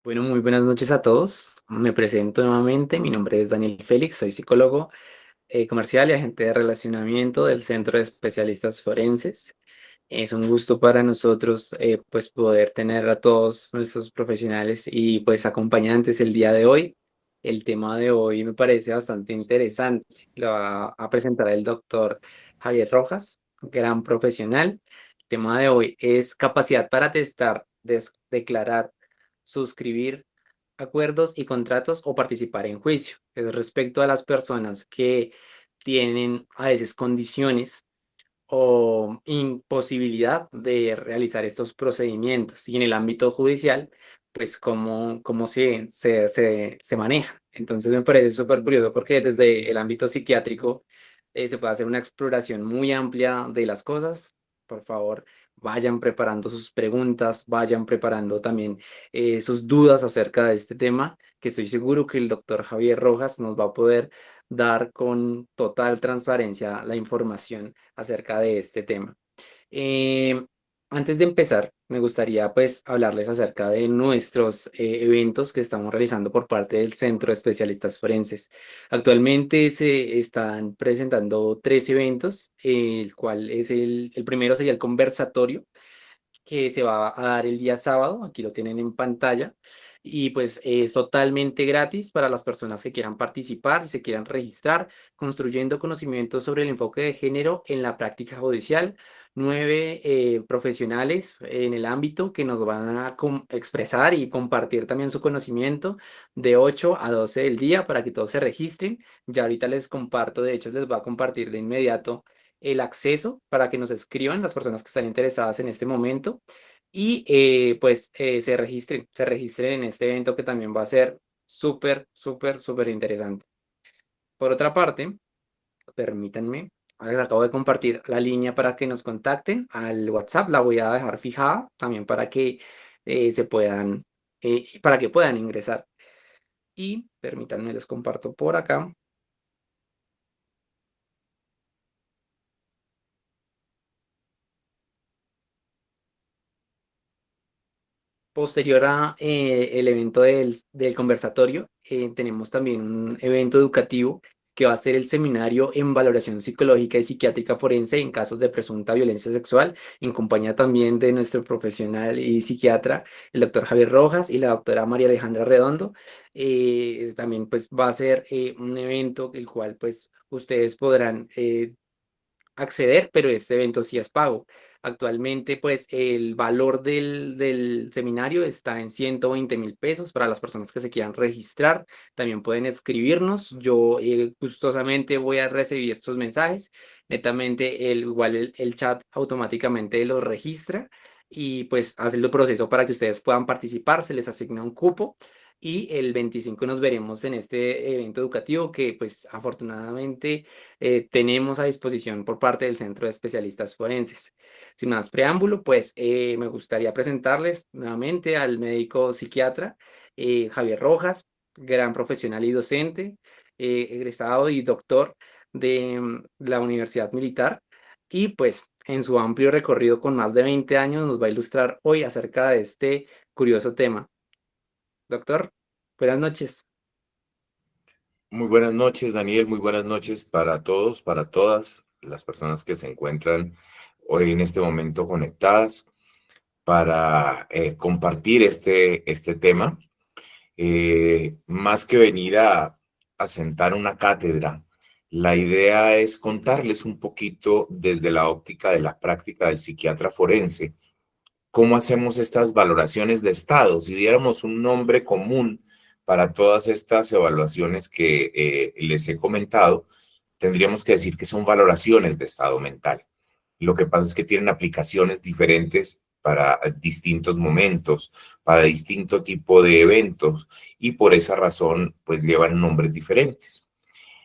Bueno, muy buenas noches a todos. Me presento nuevamente. Mi nombre es Daniel Félix, soy psicólogo comercial y agente de relacionamiento del Centro de Especialistas Forenses. Es un gusto para nosotros pues poder tener a todos nuestros profesionales y pues acompañantes el día de hoy. El tema de hoy me parece bastante interesante. Lo va a presentar el doctor Javier Rojas, gran profesional. El tema de hoy es capacidad para testar, declarar, suscribir acuerdos y contratos o participar en juicio. Es respecto a las personas que tienen a veces condiciones o imposibilidad de realizar estos procedimientos. Y en el ámbito judicial, pues cómo se maneja. Entonces me parece súper curioso porque desde el ámbito psiquiátrico se puede hacer una exploración muy amplia de las cosas. Por favor, vayan preparando sus preguntas, vayan preparando también sus dudas acerca de este tema, que estoy seguro que el doctor Javier Rojas nos va a poder dar con total transparencia la información acerca de este tema. Eh, Antes de empezar, me gustaría pues hablarles acerca de nuestros eventos que estamos realizando por parte del Centro de Especialistas Forenses. Actualmente se están presentando tres eventos, el cual es el primero sería el conversatorio que se va a dar el día sábado, aquí lo tienen en pantalla, y pues es totalmente gratis para las personas que quieran participar, se quieran registrar, construyendo conocimientos sobre el enfoque de género en la práctica judicial. Nueve profesionales en el ámbito que nos van a expresar y compartir también su conocimiento de 8 a 12 del día para que todos se registren. Ya ahorita les comparto, de hecho les voy a compartir de inmediato el acceso para que nos escriban las personas que están interesadas en este momento y se registren en este evento que también va a ser súper interesante. Por otra parte, permítanme, les acabo de compartir la línea para que nos contacten al WhatsApp, la voy a dejar fijada también para que para que puedan ingresar. Y permítanme, les comparto por acá. Posterior a el evento del conversatorio, tenemos también un evento educativo que va a ser el seminario en valoración psicológica y psiquiátrica forense en casos de presunta violencia sexual, en compañía también de nuestro profesional y psiquiatra, el doctor Javier Rojas y la doctora María Alejandra Redondo. También pues va a ser un evento el cual pues ustedes podrán acceder, pero este evento sí es pago. Actualmente, pues el valor del seminario está en 120.000 pesos para las personas que se quieran registrar. También pueden escribirnos. Yo gustosamente voy a recibir sus mensajes. Netamente, igual el chat automáticamente los registra y pues hace el proceso para que ustedes puedan participar. Se les asigna un cupo. Y el 25 nos veremos en este evento educativo que pues afortunadamente tenemos a disposición por parte del Centro de Especialistas Forenses. Sin más preámbulo, pues me gustaría presentarles nuevamente al médico psiquiatra Javier Rojas, gran profesional y docente, egresado y doctor de la Universidad Militar. Y pues en su amplio recorrido con más de 20 años nos va a ilustrar hoy acerca de este curioso tema. Doctor, buenas noches. Muy buenas noches, Daniel. Muy buenas noches para todos, para todas las personas que se encuentran hoy en este momento conectadas para compartir este tema. Más que venir a sentar una cátedra, la idea es contarles un poquito desde la óptica de la práctica del psiquiatra forense cómo hacemos estas valoraciones de estado. Si diéramos un nombre común para todas estas evaluaciones que les he comentado, tendríamos que decir que son valoraciones de estado mental. Lo que pasa es que tienen aplicaciones diferentes para distintos momentos, para distinto tipo de eventos y por esa razón pues llevan nombres diferentes.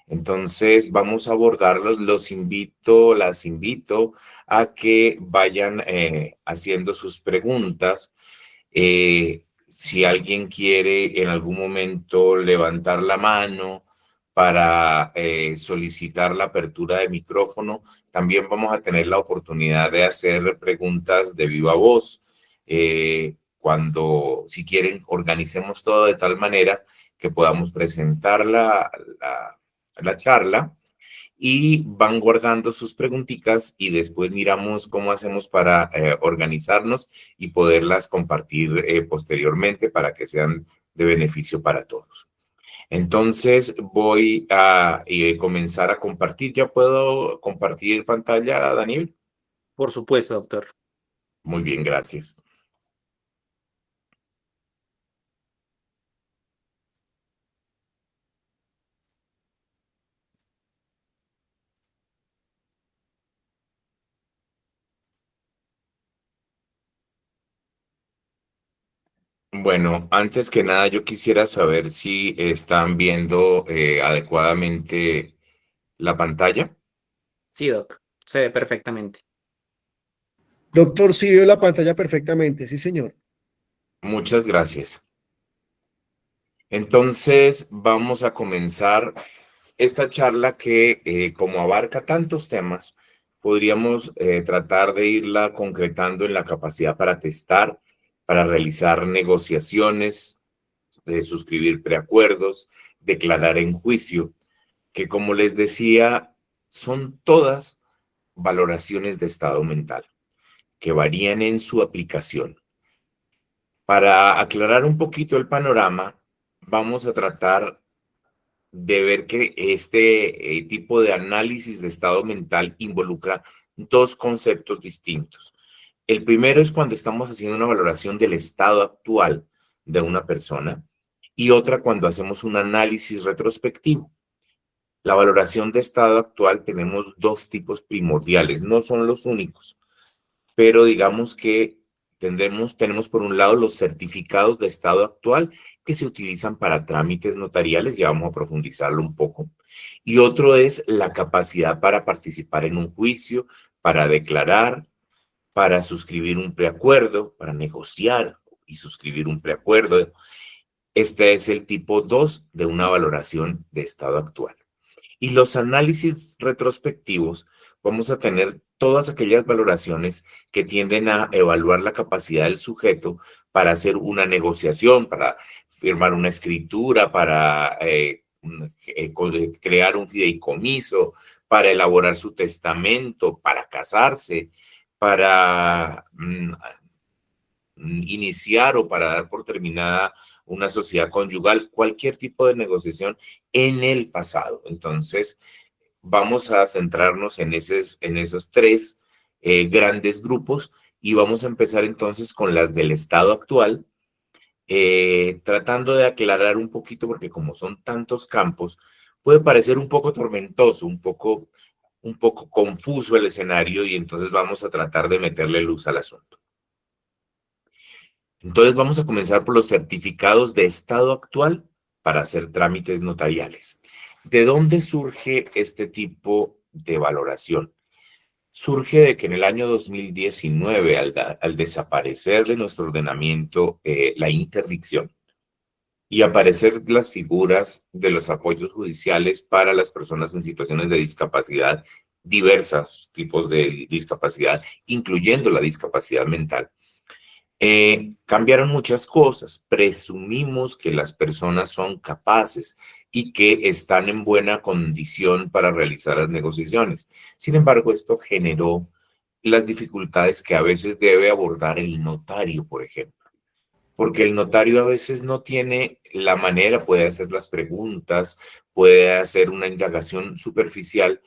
Entonces vamos a abordarlos, las invito a que vayan haciendo sus preguntas. Si alguien quiere en algún momento levantar la mano para solicitar la apertura de micrófono, también vamos a tener la oportunidad de hacer preguntas de viva voz. cuando, si quieren, organicemos todo de tal manera que podamos presentar la charla y van guardando sus preguntitas y después miramos cómo hacemos para organizarnos y poderlas compartir posteriormente para que sean de beneficio para todos. Entonces voy a comenzar a compartir. ¿Ya puedo compartir pantalla, Daniel? Por supuesto, doctor. Muy bien, gracias. Bueno, antes que nada, yo quisiera saber si están viendo adecuadamente la pantalla. Sí, doc. Se ve perfectamente. Doctor, sí veo la pantalla perfectamente, sí, señor. Muchas gracias. Entonces, vamos a comenzar esta charla que, como abarca tantos temas, podríamos tratar de irla concretando en la capacidad para testar, para realizar negociaciones, de suscribir preacuerdos, declarar en juicio, que como les decía, son todas valoraciones de estado mental que varían en su aplicación. Para aclarar un poquito el panorama, vamos a tratar de ver que este tipo de análisis de estado mental involucra dos conceptos distintos. El primero es cuando estamos haciendo una valoración del estado actual de una persona y otra cuando hacemos un análisis retrospectivo. La valoración de estado actual tenemos dos tipos primordiales, no son los únicos, pero digamos que tenemos por un lado los certificados de estado actual que se utilizan para trámites notariales, ya vamos a profundizarlo un poco, y otro es la capacidad para participar en un juicio, para declarar, para suscribir un preacuerdo, para negociar y suscribir un preacuerdo. Este es el tipo 2 de una valoración de estado actual. Y los análisis retrospectivos, vamos a tener todas aquellas valoraciones que tienden a evaluar la capacidad del sujeto para hacer una negociación, para firmar una escritura, para crear un fideicomiso, para elaborar su testamento, para casarse, para iniciar o para dar por terminada una sociedad conyugal, cualquier tipo de negociación en el pasado. Entonces, vamos a centrarnos en esos tres grandes grupos y vamos a empezar entonces con las del estado actual, tratando de aclarar un poquito, porque como son tantos campos, puede parecer un poco tormentoso, un poco confuso el escenario y entonces vamos a tratar de meterle luz al asunto. Entonces vamos a comenzar por los certificados de estado actual para hacer trámites notariales. ¿De dónde surge este tipo de valoración? Surge de que en el año 2019, al desaparecer de nuestro ordenamiento la interdicción y aparecer las figuras de los apoyos judiciales para las personas en situaciones de discapacidad, diversos tipos de discapacidad, incluyendo la discapacidad mental, cambiaron muchas cosas. Presumimos que las personas son capaces y que están en buena condición para realizar las negociaciones. Sin embargo, esto generó las dificultades que a veces debe abordar el notario, por ejemplo, porque el notario a veces no tiene la manera, puede hacer las preguntas, puede hacer una indagación superficial,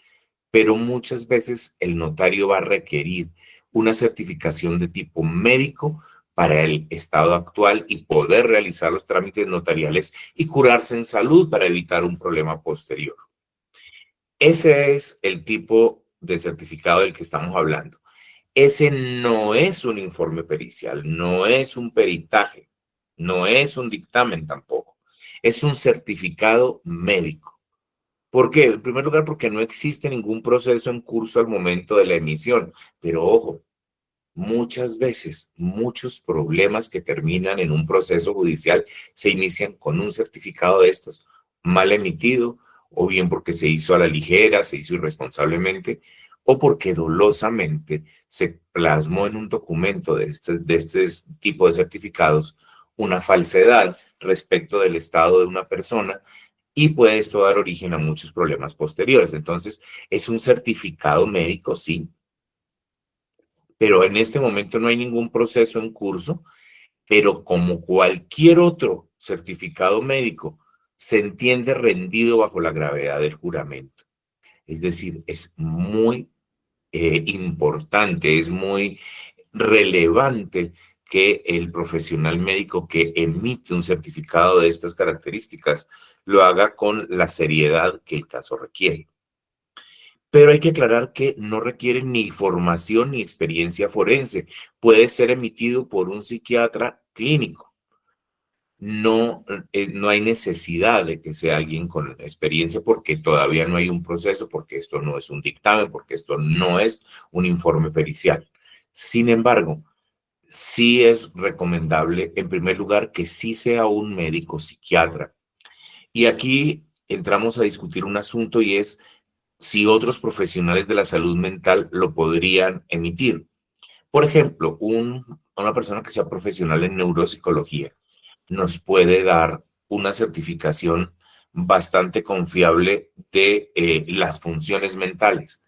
pero muchas veces el notario va a requerir una certificación de tipo médico para el estado actual y poder realizar los trámites notariales y curarse en salud para evitar un problema posterior. Ese es el tipo de certificado del que estamos hablando. Ese no es un informe pericial, no es un peritaje, no es un dictamen tampoco. Es un certificado médico. ¿Por qué? En primer lugar, porque no existe ningún proceso en curso al momento de la emisión. Pero ojo, muchas veces, muchos problemas que terminan en un proceso judicial se inician con un certificado de estos mal emitido, o bien porque se hizo a la ligera, se hizo irresponsablemente, o porque dolosamente se plasmó en un documento de este tipo de certificados una falsedad respecto del estado de una persona y puede esto dar origen a muchos problemas posteriores. Entonces, es un certificado médico, sí, pero en este momento no hay ningún proceso en curso, pero como cualquier otro certificado médico, se entiende rendido bajo la gravedad del juramento. Es decir, es muy importante, es muy relevante que el profesional médico que emite un certificado de estas características lo haga con la seriedad que el caso requiere. Pero hay que aclarar que no requiere ni formación ni experiencia forense. Puede ser emitido por un psiquiatra clínico. No, no hay necesidad de que sea alguien con experiencia porque todavía no hay un proceso, porque esto no es un dictamen, porque esto no es un informe pericial. Sin embargo, sí es recomendable, en primer lugar, que sí sea un médico psiquiatra. Y aquí entramos a discutir un asunto y es si otros profesionales de la salud mental lo podrían emitir. Por ejemplo, una persona que sea profesional en neuropsicología nos puede dar una certificación bastante confiable de las funciones mentales.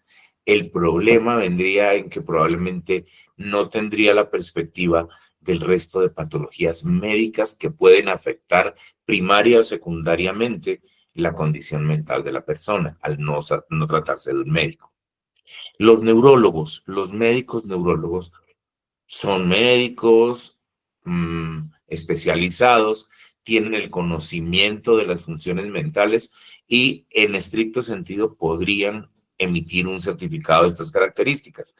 El problema vendría en que probablemente no tendría la perspectiva del resto de patologías médicas que pueden afectar primaria o secundariamente la condición mental de la persona al no tratarse de un médico. Los neurólogos, los médicos neurólogos son médicos especializados, tienen el conocimiento de las funciones mentales y en estricto sentido podrían emitir un certificado de estas características.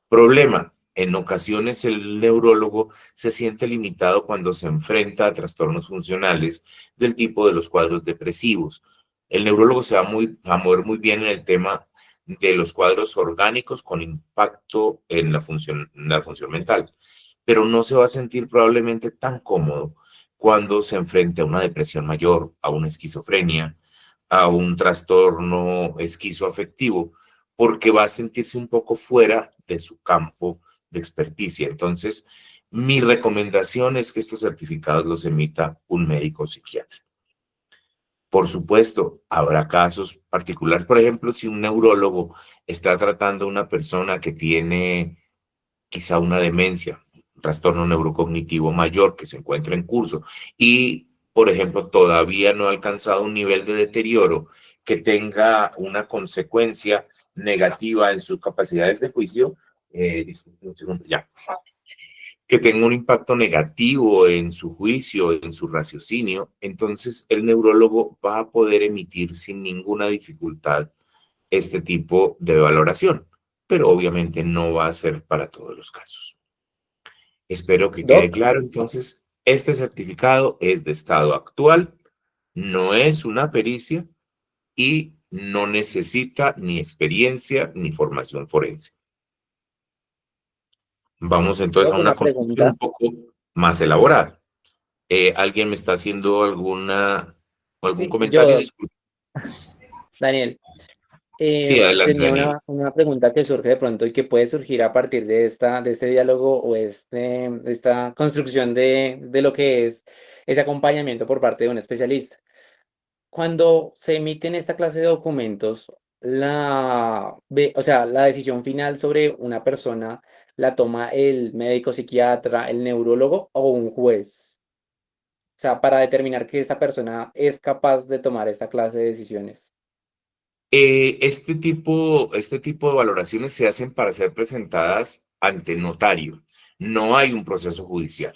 Problema, en ocasiones el neurólogo se siente limitado cuando se enfrenta a trastornos funcionales del tipo de los cuadros depresivos. El neurólogo se va a mover muy bien en el tema de los cuadros orgánicos con impacto en la función mental, pero no se va a sentir probablemente tan cómodo cuando se enfrente a una depresión mayor, a una esquizofrenia, a un trastorno esquizoafectivo, porque va a sentirse un poco fuera de su campo de experticia. Entonces, mi recomendación es que estos certificados los emita un médico psiquiatra. Por supuesto, habrá casos particulares. Por ejemplo, si un neurólogo está tratando a una persona que tiene quizá una demencia, un trastorno neurocognitivo mayor que se encuentra en curso y, por ejemplo, todavía no ha alcanzado un nivel de deterioro que tenga una consecuencia negativa en sus capacidades de juicio, disculpe un segundo, ya, que tenga un impacto negativo en su juicio, en su raciocinio, entonces el neurólogo va a poder emitir sin ninguna dificultad este tipo de valoración, pero obviamente no va a ser para todos los casos. Espero que quede Doc, claro. Entonces, este certificado es de estado actual, no es una pericia y no necesita ni experiencia ni formación forense. Vamos entonces a Doc, una una construcción pregunta. un poco más elaborada. ¿Alguien me está haciendo algún Sí, comentario? yo, Disculpe. Daniel, Sí, adelante, tenía Daniel. una pregunta que surge de pronto y que puede surgir a partir de este diálogo o esta construcción de lo que es ese acompañamiento por parte de un especialista. Cuando se emiten esta clase de documentos, o sea, la decisión final sobre una persona la toma el médico psiquiatra, el neurólogo o un juez. O sea, para determinar que esta persona es capaz de tomar esta clase de decisiones. Este tipo de valoraciones se hacen para ser presentadas ante notario. No hay un proceso judicial.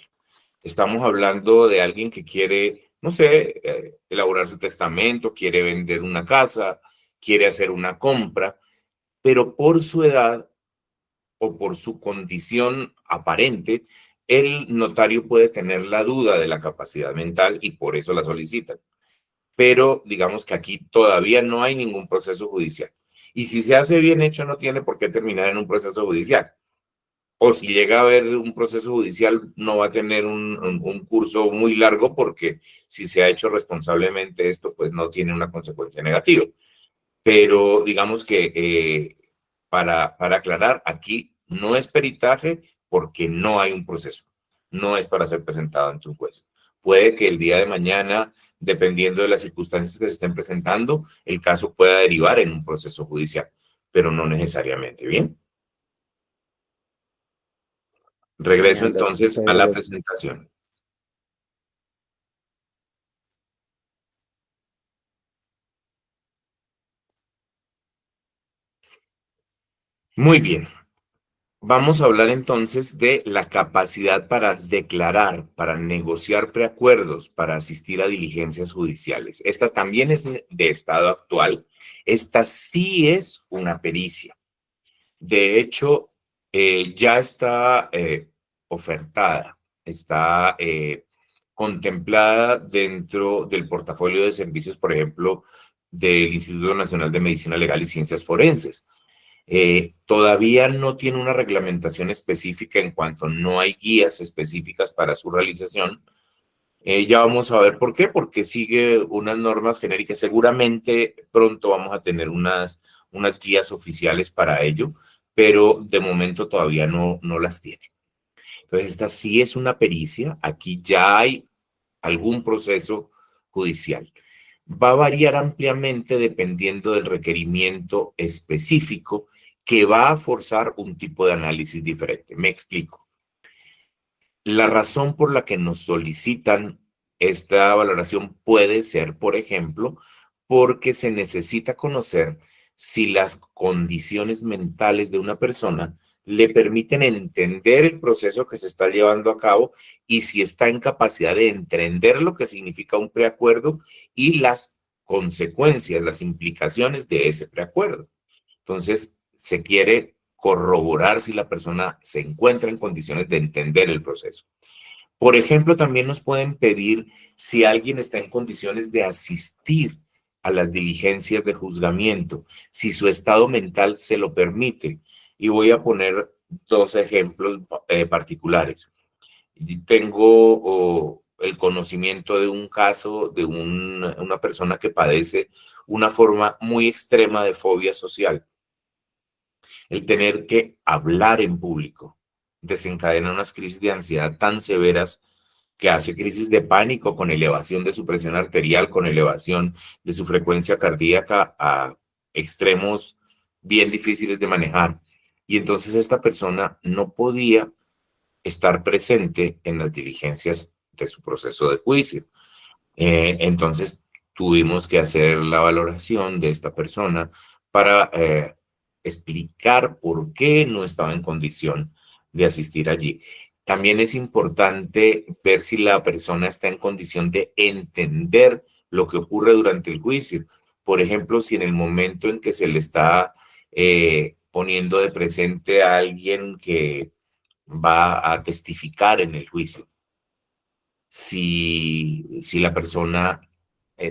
Estamos hablando de alguien que quiere, no sé, elaborar su testamento, quiere vender una casa, quiere hacer una compra, pero por su edad o por su condición aparente, el notario puede tener la duda de la capacidad mental y por eso la solicitan. Pero digamos que aquí todavía no hay ningún proceso judicial. Y si se hace bien hecho, no tiene por qué terminar en un proceso judicial. O si llega a haber un proceso judicial, no va a tener un curso muy largo porque si se ha hecho responsablemente esto, pues no tiene una consecuencia negativa. Pero digamos que para aclarar, aquí no es peritaje porque no hay un proceso, no es para ser presentado ante un juez. Puede que el día de mañana, dependiendo de las circunstancias que se estén presentando, el caso pueda derivar en un proceso judicial, pero no necesariamente. Bien. Regreso Genial, entonces a la presentación. Muy bien. Vamos a hablar entonces de la capacidad para declarar, para negociar preacuerdos, para asistir a diligencias judiciales. Esta también es de estado actual. Esta sí es una pericia. De hecho, ya está ofertada, está contemplada dentro del portafolio de servicios, por ejemplo, del Instituto Nacional de Medicina Legal y Ciencias Forenses. Todavía no tiene una reglamentación específica en cuanto no hay guías específicas para su realización. Ya vamos a ver por qué, porque sigue unas normas genéricas. Seguramente pronto vamos a tener unas guías oficiales para ello, pero de momento todavía no las tiene. Entonces, esta sí es una pericia. Aquí ya hay algún proceso judicial. Va a variar ampliamente dependiendo del requerimiento específico que va a forzar un tipo de análisis diferente. Me explico. La razón por la que nos solicitan esta valoración puede ser, por ejemplo, porque se necesita conocer si las condiciones mentales de una persona le permiten entender el proceso que se está llevando a cabo y si está en capacidad de entender lo que significa un preacuerdo y las consecuencias, las implicaciones de ese preacuerdo. Entonces, se quiere corroborar si la persona se encuentra en condiciones de entender el proceso. Por ejemplo, también nos pueden pedir si alguien está en condiciones de asistir a las diligencias de juzgamiento, si su estado mental se lo permite. Y voy a poner dos ejemplos particulares. Tengo el conocimiento de un caso de una persona que padece una forma muy extrema de fobia social. El tener que hablar en público desencadena unas crisis de ansiedad tan severas que hace crisis de pánico con elevación de su presión arterial, con elevación de su frecuencia cardíaca a extremos bien difíciles de manejar. Y entonces esta persona no podía estar presente en las diligencias de su proceso de juicio. Entonces tuvimos que hacer la valoración de esta persona para explicar por qué no estaba en condición de asistir allí. También es importante ver si la persona está en condición de entender lo que ocurre durante el juicio. Por ejemplo, si en el momento en que se le está poniendo de presente a alguien que va a testificar en el juicio, si la persona,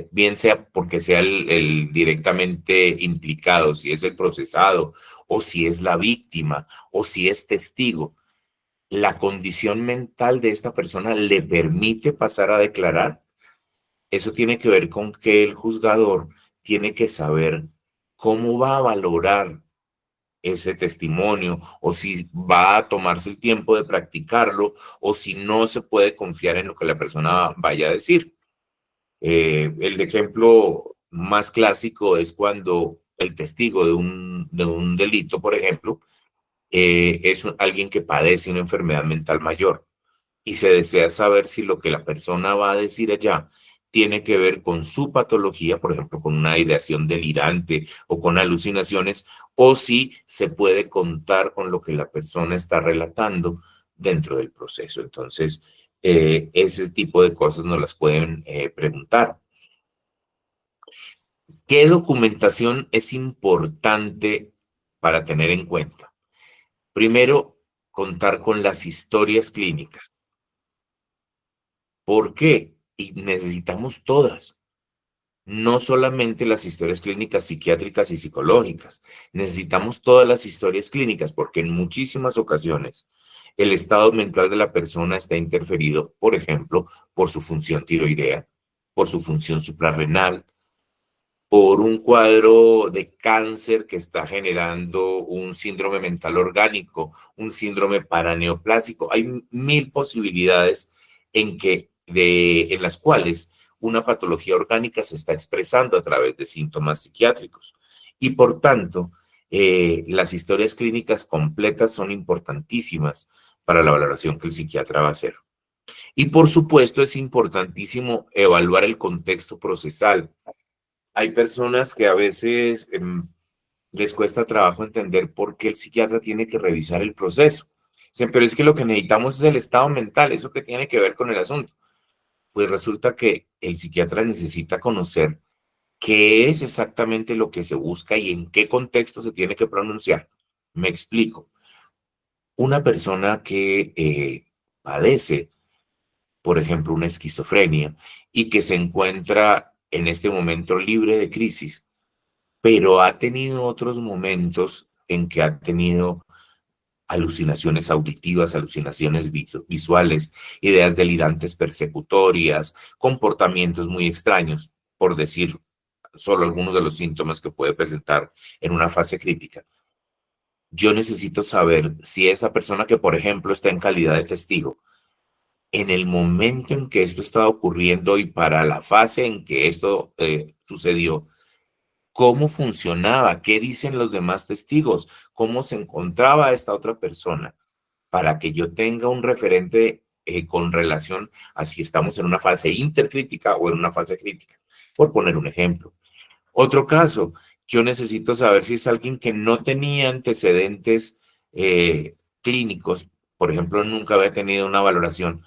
bien sea porque sea el directamente implicado, si es el procesado, o si es la víctima, o si es testigo, la condición mental de esta persona le permite pasar a declarar. Eso tiene que ver con que el juzgador tiene que saber cómo va a valorar ese testimonio, o si va a tomarse el tiempo de practicarlo, o si no se puede confiar en lo que la persona vaya a decir. El ejemplo más clásico es cuando el testigo de un delito, por ejemplo, es alguien que padece una enfermedad mental mayor y se desea saber si lo que la persona va a decir allá tiene que ver con su patología, por ejemplo, con una ideación delirante o con alucinaciones, o si se puede contar con lo que la persona está relatando dentro del proceso. Entonces, ese tipo de cosas nos las pueden preguntar. ¿Qué documentación es importante para tener en cuenta? Primero, contar con las historias clínicas. ¿Por qué? Y necesitamos todas. No solamente las historias clínicas psiquiátricas y psicológicas. Necesitamos todas las historias clínicas porque en muchísimas ocasiones el estado mental de la persona está interferido, por ejemplo, por su función tiroidea, por su función suprarrenal, por un cuadro de cáncer que está generando un síndrome mental orgánico, un síndrome paraneoplásico. Hay mil posibilidades en las cuales una patología orgánica se está expresando a través de síntomas psiquiátricos. Y por tanto, las historias clínicas completas son importantísimas para la valoración que el psiquiatra va a hacer. Y por supuesto, es importantísimo evaluar el contexto procesal. Hay personas que a veces les cuesta trabajo entender por qué el psiquiatra tiene que revisar el proceso. Dicen, pero es que lo que necesitamos es el estado mental, eso que tiene que ver con el asunto. Pues resulta que el psiquiatra necesita conocer qué es exactamente lo que se busca y en qué contexto se tiene que pronunciar. Me explico. Una persona que padece, por ejemplo, una esquizofrenia y que se encuentra en este momento libre de crisis, pero ha tenido otros momentos en que ha tenido alucinaciones auditivas, alucinaciones visuales, ideas delirantes persecutorias, comportamientos muy extraños, por decir solo algunos de los síntomas que puede presentar en una fase crítica. Yo necesito saber si esa persona que, por ejemplo, está en calidad de testigo, en el momento en que esto estaba ocurriendo y para la fase en que esto sucedió, cómo funcionaba, qué dicen los demás testigos, cómo se encontraba esta otra persona, para que yo tenga un referente con relación a si estamos en una fase intercrítica o en una fase crítica, por poner un ejemplo. Otro caso, yo necesito saber si es alguien que no tenía antecedentes clínicos, por ejemplo, nunca había tenido una valoración,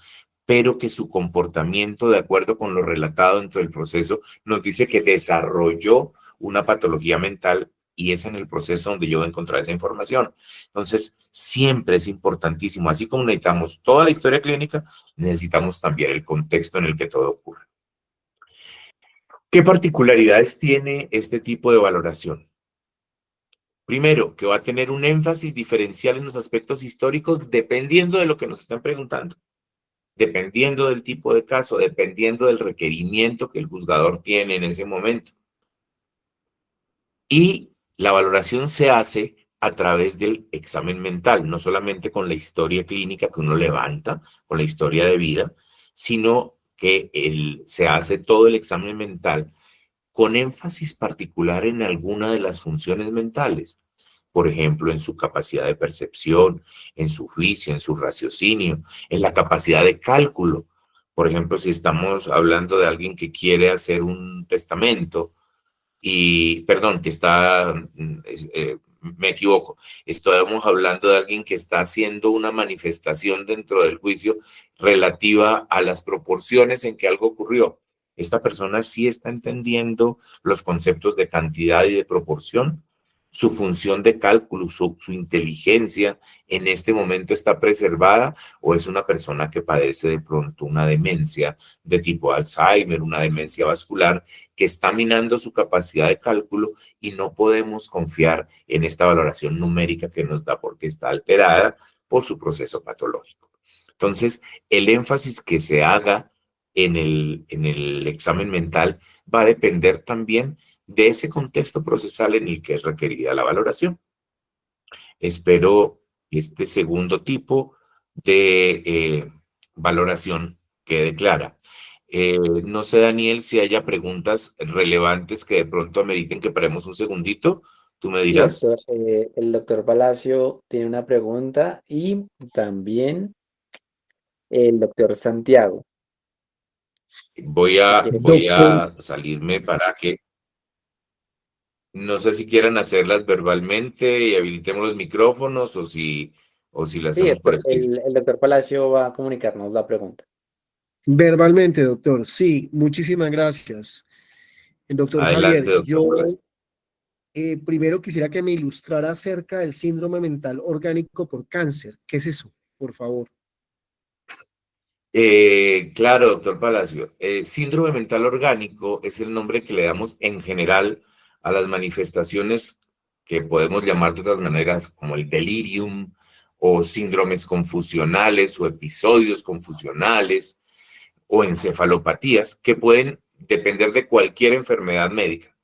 pero que su comportamiento, de acuerdo con lo relatado dentro del proceso, nos dice que desarrolló una patología mental y es en el proceso donde yo voy a encontrar esa información. Entonces, siempre es importantísimo, así como necesitamos toda la historia clínica, necesitamos también el contexto en el que todo ocurre. ¿Qué particularidades tiene este tipo de valoración? Primero, que va a tener un énfasis diferencial en los aspectos históricos dependiendo de lo que nos están preguntando, dependiendo del tipo de caso, dependiendo del requerimiento que el juzgador tiene en ese momento. Y la valoración se hace a través del examen mental, no solamente con la historia clínica que uno levanta, con la historia de vida, sino que se hace todo el examen mental con énfasis particular en alguna de las funciones mentales. Por ejemplo, en su capacidad de percepción, en su juicio, en su raciocinio, en la capacidad de cálculo. Por ejemplo, si estamos hablando de alguien que quiere hacer un testamento, perdón, me equivoco, estamos hablando de alguien que está haciendo una manifestación dentro del juicio relativa a las proporciones en que algo ocurrió. Esta persona sí está entendiendo los conceptos de cantidad y de proporción. Su función de cálculo, su inteligencia en este momento está preservada, o es una persona que padece de pronto una demencia de tipo Alzheimer, una demencia vascular que está minando su capacidad de cálculo y no podemos confiar en esta valoración numérica que nos da porque está alterada por su proceso patológico. Entonces, el énfasis que se haga en el examen mental va a depender también de ese contexto procesal en el que es requerida la valoración. Espero que este segundo tipo de valoración quede clara. No sé, Daniel, si haya preguntas relevantes que de pronto ameriten que paremos un segundito. Tú me Sí, dirás. doctor, el doctor Palacio tiene una pregunta y también el doctor Santiago, Voy si a, quiere voy Doctor, a salirme para que, no sé si quieran hacerlas verbalmente y habilitemos los micrófonos o si las sí, hacemos por escrito. el doctor Palacio va a comunicarnos la pregunta. verbalmente, doctor. Sí, muchísimas gracias. Doctor Adelante, Javier, doctor yo Palacio. primero quisiera que me ilustrara acerca del síndrome mental orgánico por cáncer. ¿Qué es eso? Por favor. Claro, doctor Palacio. Síndrome mental orgánico es el nombre que le damos en general a las manifestaciones que podemos llamar de otras maneras como el delirium o síndromes confusionales o episodios confusionales o encefalopatías que pueden depender de cualquier enfermedad médica.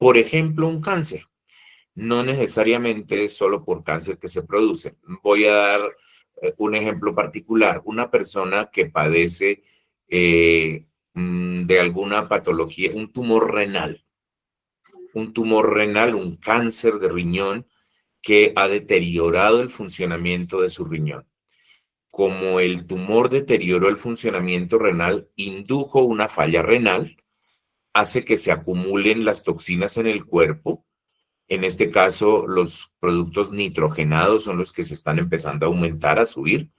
por ejemplo, un cáncer. No necesariamente es solo por cáncer que se produce. Voy a dar un ejemplo particular. Una persona que padece de alguna patología, un tumor renal, un cáncer de riñón que ha deteriorado el funcionamiento de su riñón. Como el tumor deterioró el funcionamiento renal, indujo una falla renal, hace que se acumulen las toxinas en el cuerpo. En este caso, los productos nitrogenados son los que se están empezando a aumentar, a subir,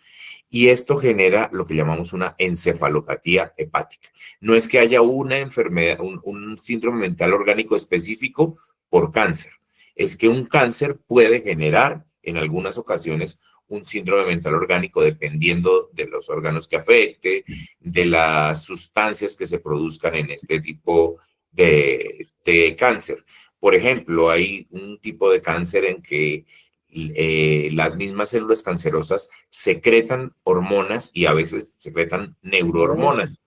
y esto genera lo que llamamos una encefalopatía hepática. No es que haya una enfermedad, un síndrome mental orgánico específico por cáncer, es que un cáncer puede generar en algunas ocasiones un síndrome mental orgánico dependiendo de los órganos que afecte, de las sustancias que se produzcan en este tipo de cáncer. Por ejemplo, hay un tipo de cáncer en que las mismas células cancerosas secretan hormonas y a veces secretan Eso. neurohormonas.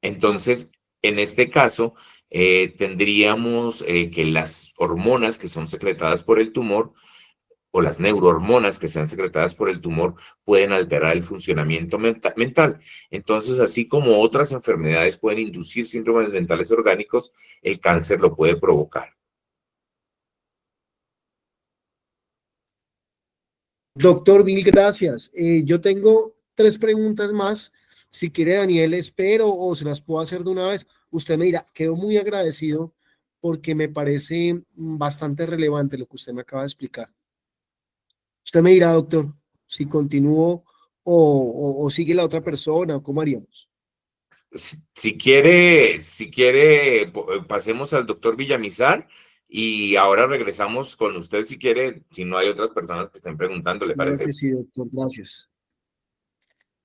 Entonces, en este caso, tendríamos que las hormonas que son secretadas por el tumor o las neurohormonas que sean secretadas por el tumor pueden alterar el funcionamiento mental. Entonces, así como otras enfermedades pueden inducir síndromes mentales orgánicos, el cáncer lo puede provocar. Doctor, mil gracias. Yo tengo 3 preguntas más. Si quiere, Daniel, espero o se las puedo hacer de una vez. Usted me dirá, quedo muy agradecido porque me parece bastante relevante lo que usted me acaba de explicar. Usted me dirá, doctor, si continúo o sigue la otra persona o cómo haríamos. Si quiere, pasemos al doctor Villamizar y ahora regresamos con usted si quiere, si no hay otras personas que estén preguntando, ¿le Claro que parece? sí, doctor, gracias.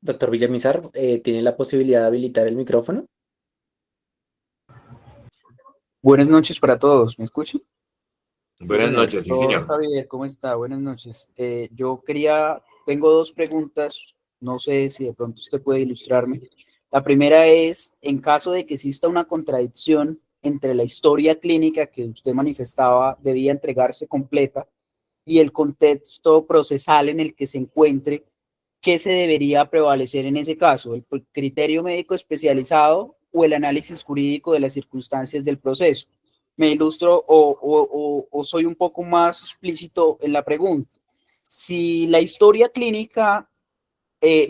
Doctor Villamizar, ¿tiene la posibilidad de habilitar el micrófono? Buenas noches para todos, ¿me escuchan? Sí, Buenas señor. noches, sí, Doctor señor. Javier, ¿cómo está? Buenas noches. Tengo 2 preguntas, no sé si de pronto usted puede ilustrarme. La primera es, en caso de que exista una contradicción entre la historia clínica que usted manifestaba debía entregarse completa y el contexto procesal en el que se encuentre, ¿qué se debería prevalecer en ese caso? ¿El criterio médico especializado o el análisis jurídico de las circunstancias del proceso? Me ilustro o soy un poco más explícito en la pregunta. Si la historia clínica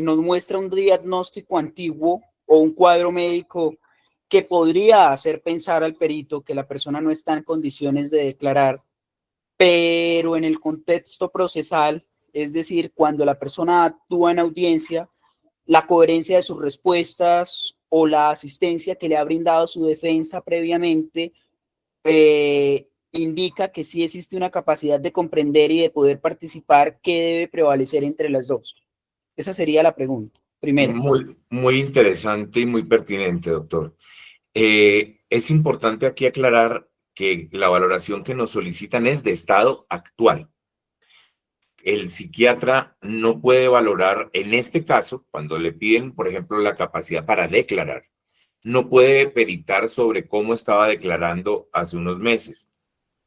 nos muestra un diagnóstico antiguo o un cuadro médico que podría hacer pensar al perito que la persona no está en condiciones de declarar, pero en el contexto procesal, es decir, cuando la persona actúa en audiencia, la coherencia de sus respuestas o la asistencia que le ha brindado su defensa previamente indica que sí existe una capacidad de comprender y de poder participar que debe prevalecer entre las dos. Esa sería la pregunta, primera. Muy interesante y muy pertinente, doctor. Es importante aquí aclarar que la valoración que nos solicitan es de estado actual. El psiquiatra no puede valorar, en este caso, cuando le piden, por ejemplo, la capacidad para declarar, no puede peritar sobre cómo estaba declarando hace unos meses.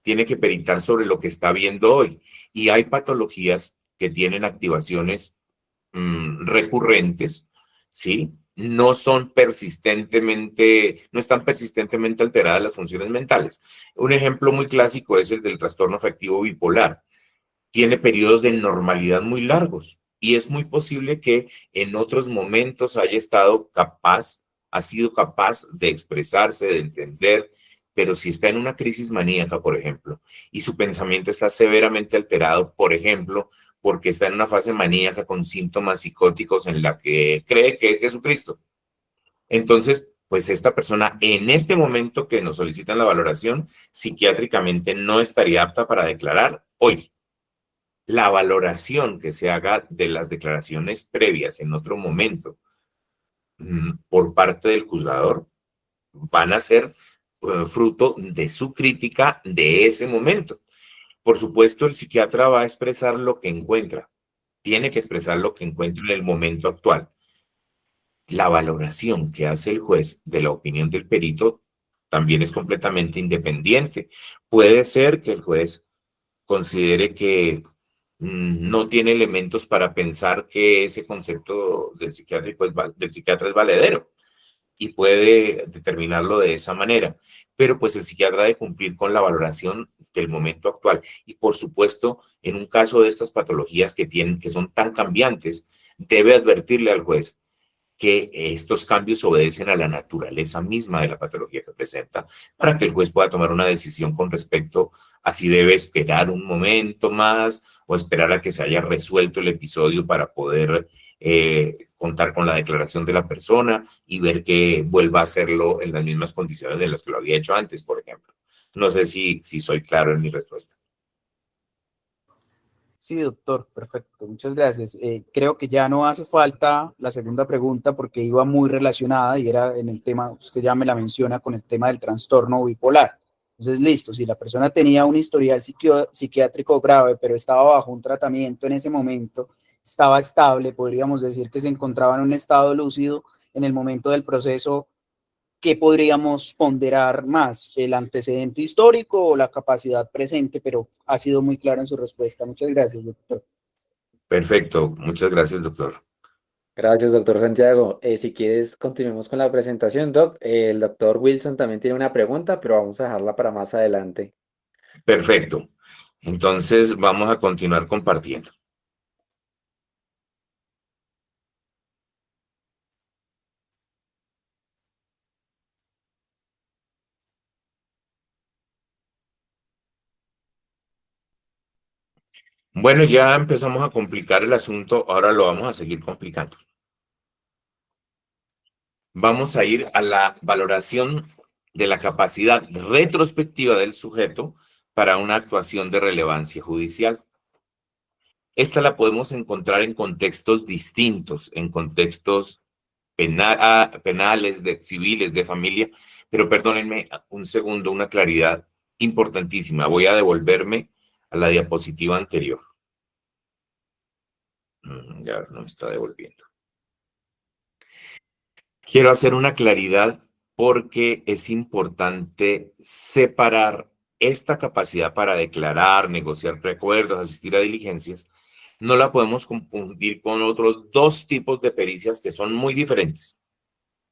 Tiene que peritar sobre lo que está viendo hoy. Y hay patologías que tienen activaciones recurrentes, ¿sí? No están persistentemente alteradas las funciones mentales. Un ejemplo muy clásico es el del trastorno afectivo bipolar. Tiene periodos de normalidad muy largos y es muy posible que en otros momentos ha sido capaz de expresarse, de entender, pero si está en una crisis maníaca, por ejemplo, y su pensamiento está severamente alterado, por ejemplo, porque está en una fase maníaca con síntomas psicóticos en la que cree que es Jesucristo. Entonces, pues esta persona en este momento que nos solicitan la valoración, psiquiátricamente no estaría apta para declarar hoy. La valoración que se haga de las declaraciones previas en otro momento por parte del juzgador van a ser fruto de su crítica de ese momento. Por supuesto, el psiquiatra va a expresar lo que encuentra, tiene que expresar lo que encuentra en el momento actual. La valoración que hace el juez de la opinión del perito también es completamente independiente. Puede ser que el juez considere que no tiene elementos para pensar que ese concepto del psiquiatra es valedero y puede determinarlo de esa manera. Pero pues el psiquiatra debe cumplir con la valoración del momento actual. Y por supuesto, en un caso de estas patologías que son tan cambiantes, debe advertirle al juez que estos cambios obedecen a la naturaleza misma de la patología que presenta, para que el juez pueda tomar una decisión con respecto a si debe esperar un momento más o esperar a que se haya resuelto el episodio para poder contar con la declaración de la persona y ver que vuelva a hacerlo en las mismas condiciones en las que lo había hecho antes, por ejemplo. No sé si soy claro en mi respuesta. Sí, doctor, perfecto, muchas gracias. Creo que ya no hace falta la segunda pregunta porque iba muy relacionada y era en el tema, usted ya me la menciona, con el tema del trastorno bipolar. Entonces, listo, si la persona tenía un historial psiquiátrico grave, pero estaba bajo un tratamiento en ese momento, estaba estable, podríamos decir que se encontraba en un estado lúcido en el momento del proceso. ¿Qué podríamos ponderar más? ¿El antecedente histórico o la capacidad presente? Pero ha sido muy claro en su respuesta. Muchas gracias, doctor. Perfecto, muchas gracias, doctor. Gracias, doctor Santiago. Si quieres, continuemos con la presentación, Doc. El doctor Wilson también tiene una pregunta, pero vamos a dejarla para más adelante. Perfecto. Entonces vamos a continuar compartiendo. Bueno, ya empezamos a complicar el asunto, ahora lo vamos a seguir complicando. Vamos a ir a la valoración de la capacidad retrospectiva del sujeto para una actuación de relevancia judicial. Esta la podemos encontrar en contextos distintos, en contextos penales, civiles, de familia, pero perdónenme un segundo, una claridad importantísima. Voy a devolverme a la diapositiva anterior. Ya no me está devolviendo. Quiero hacer una claridad porque es importante separar esta capacidad para declarar, negociar recuerdos, asistir a diligencias. No la podemos confundir con otros dos tipos de pericias que son muy diferentes.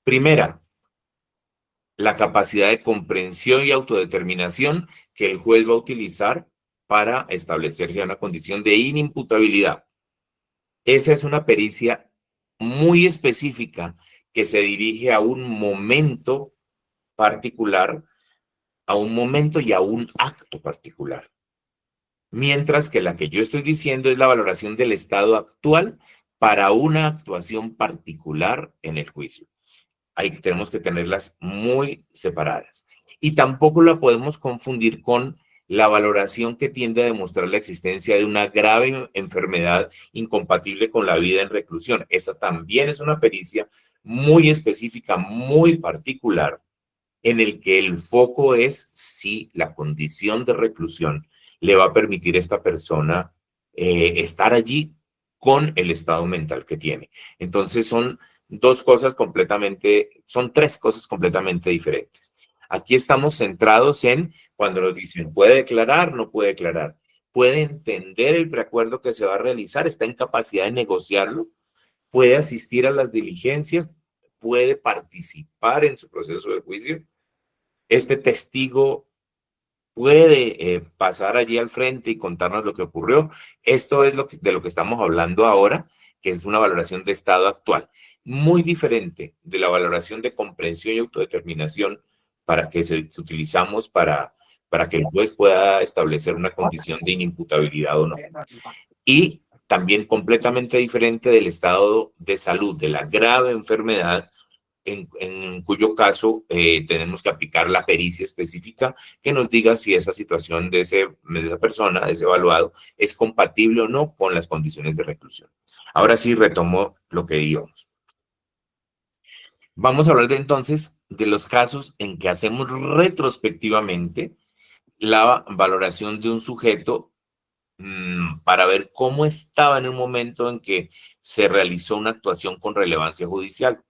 Primera, la capacidad de comprensión y autodeterminación que el juez va a utilizar para establecerse una condición de inimputabilidad. Esa es una pericia muy específica que se dirige a un momento particular, a un momento y a un acto particular. Mientras que la que yo estoy diciendo es la valoración del estado actual para una actuación particular en el juicio. Ahí tenemos que tenerlas muy separadas. Y tampoco la podemos confundir con la valoración que tiende a demostrar la existencia de una grave enfermedad incompatible con la vida en reclusión. Esa también es una pericia muy específica, muy particular, en el que el foco es si la condición de reclusión le va a permitir a esta persona estar allí con el estado mental que tiene. Entonces son tres cosas completamente diferentes. Aquí estamos centrados en cuando nos dicen puede declarar, no puede declarar, puede entender el preacuerdo que se va a realizar, está en capacidad de negociarlo, puede asistir a las diligencias, puede participar en su proceso de juicio. Este testigo puede pasar allí al frente y contarnos lo que ocurrió. Esto es de lo que estamos hablando ahora, que es una valoración de estado actual, muy diferente de la valoración de comprensión y autodeterminación que utilizamos para que el juez pueda establecer una condición de inimputabilidad o no. Y también completamente diferente del estado de salud, de la grave enfermedad, en cuyo caso tenemos que aplicar la pericia específica que nos diga si esa situación de esa persona, de ese evaluado, es compatible o no con las condiciones de reclusión. Ahora sí retomo lo que íbamos. Vamos a hablar entonces de los casos en que hacemos retrospectivamente la valoración de un sujeto para ver cómo estaba en el momento en que se realizó una actuación con relevancia judicial.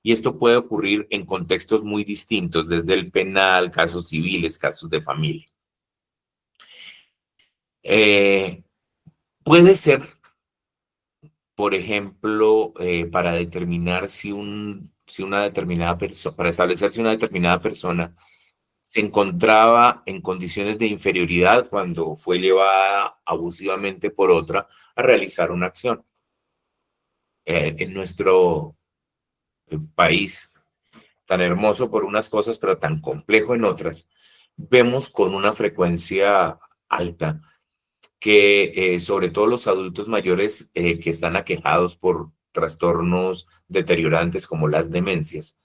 Y esto puede ocurrir en contextos muy distintos, desde el penal, casos civiles, casos de familia. Puede ser, por ejemplo, para determinar si una determinada persona, para establecer si una determinada persona se encontraba en condiciones de inferioridad cuando fue llevada abusivamente por otra a realizar una acción. En nuestro país, tan hermoso por unas cosas, pero tan complejo en otras, vemos con una frecuencia alta que sobre todo los adultos mayores que están aquejados por trastornos deteriorantes como las demencias,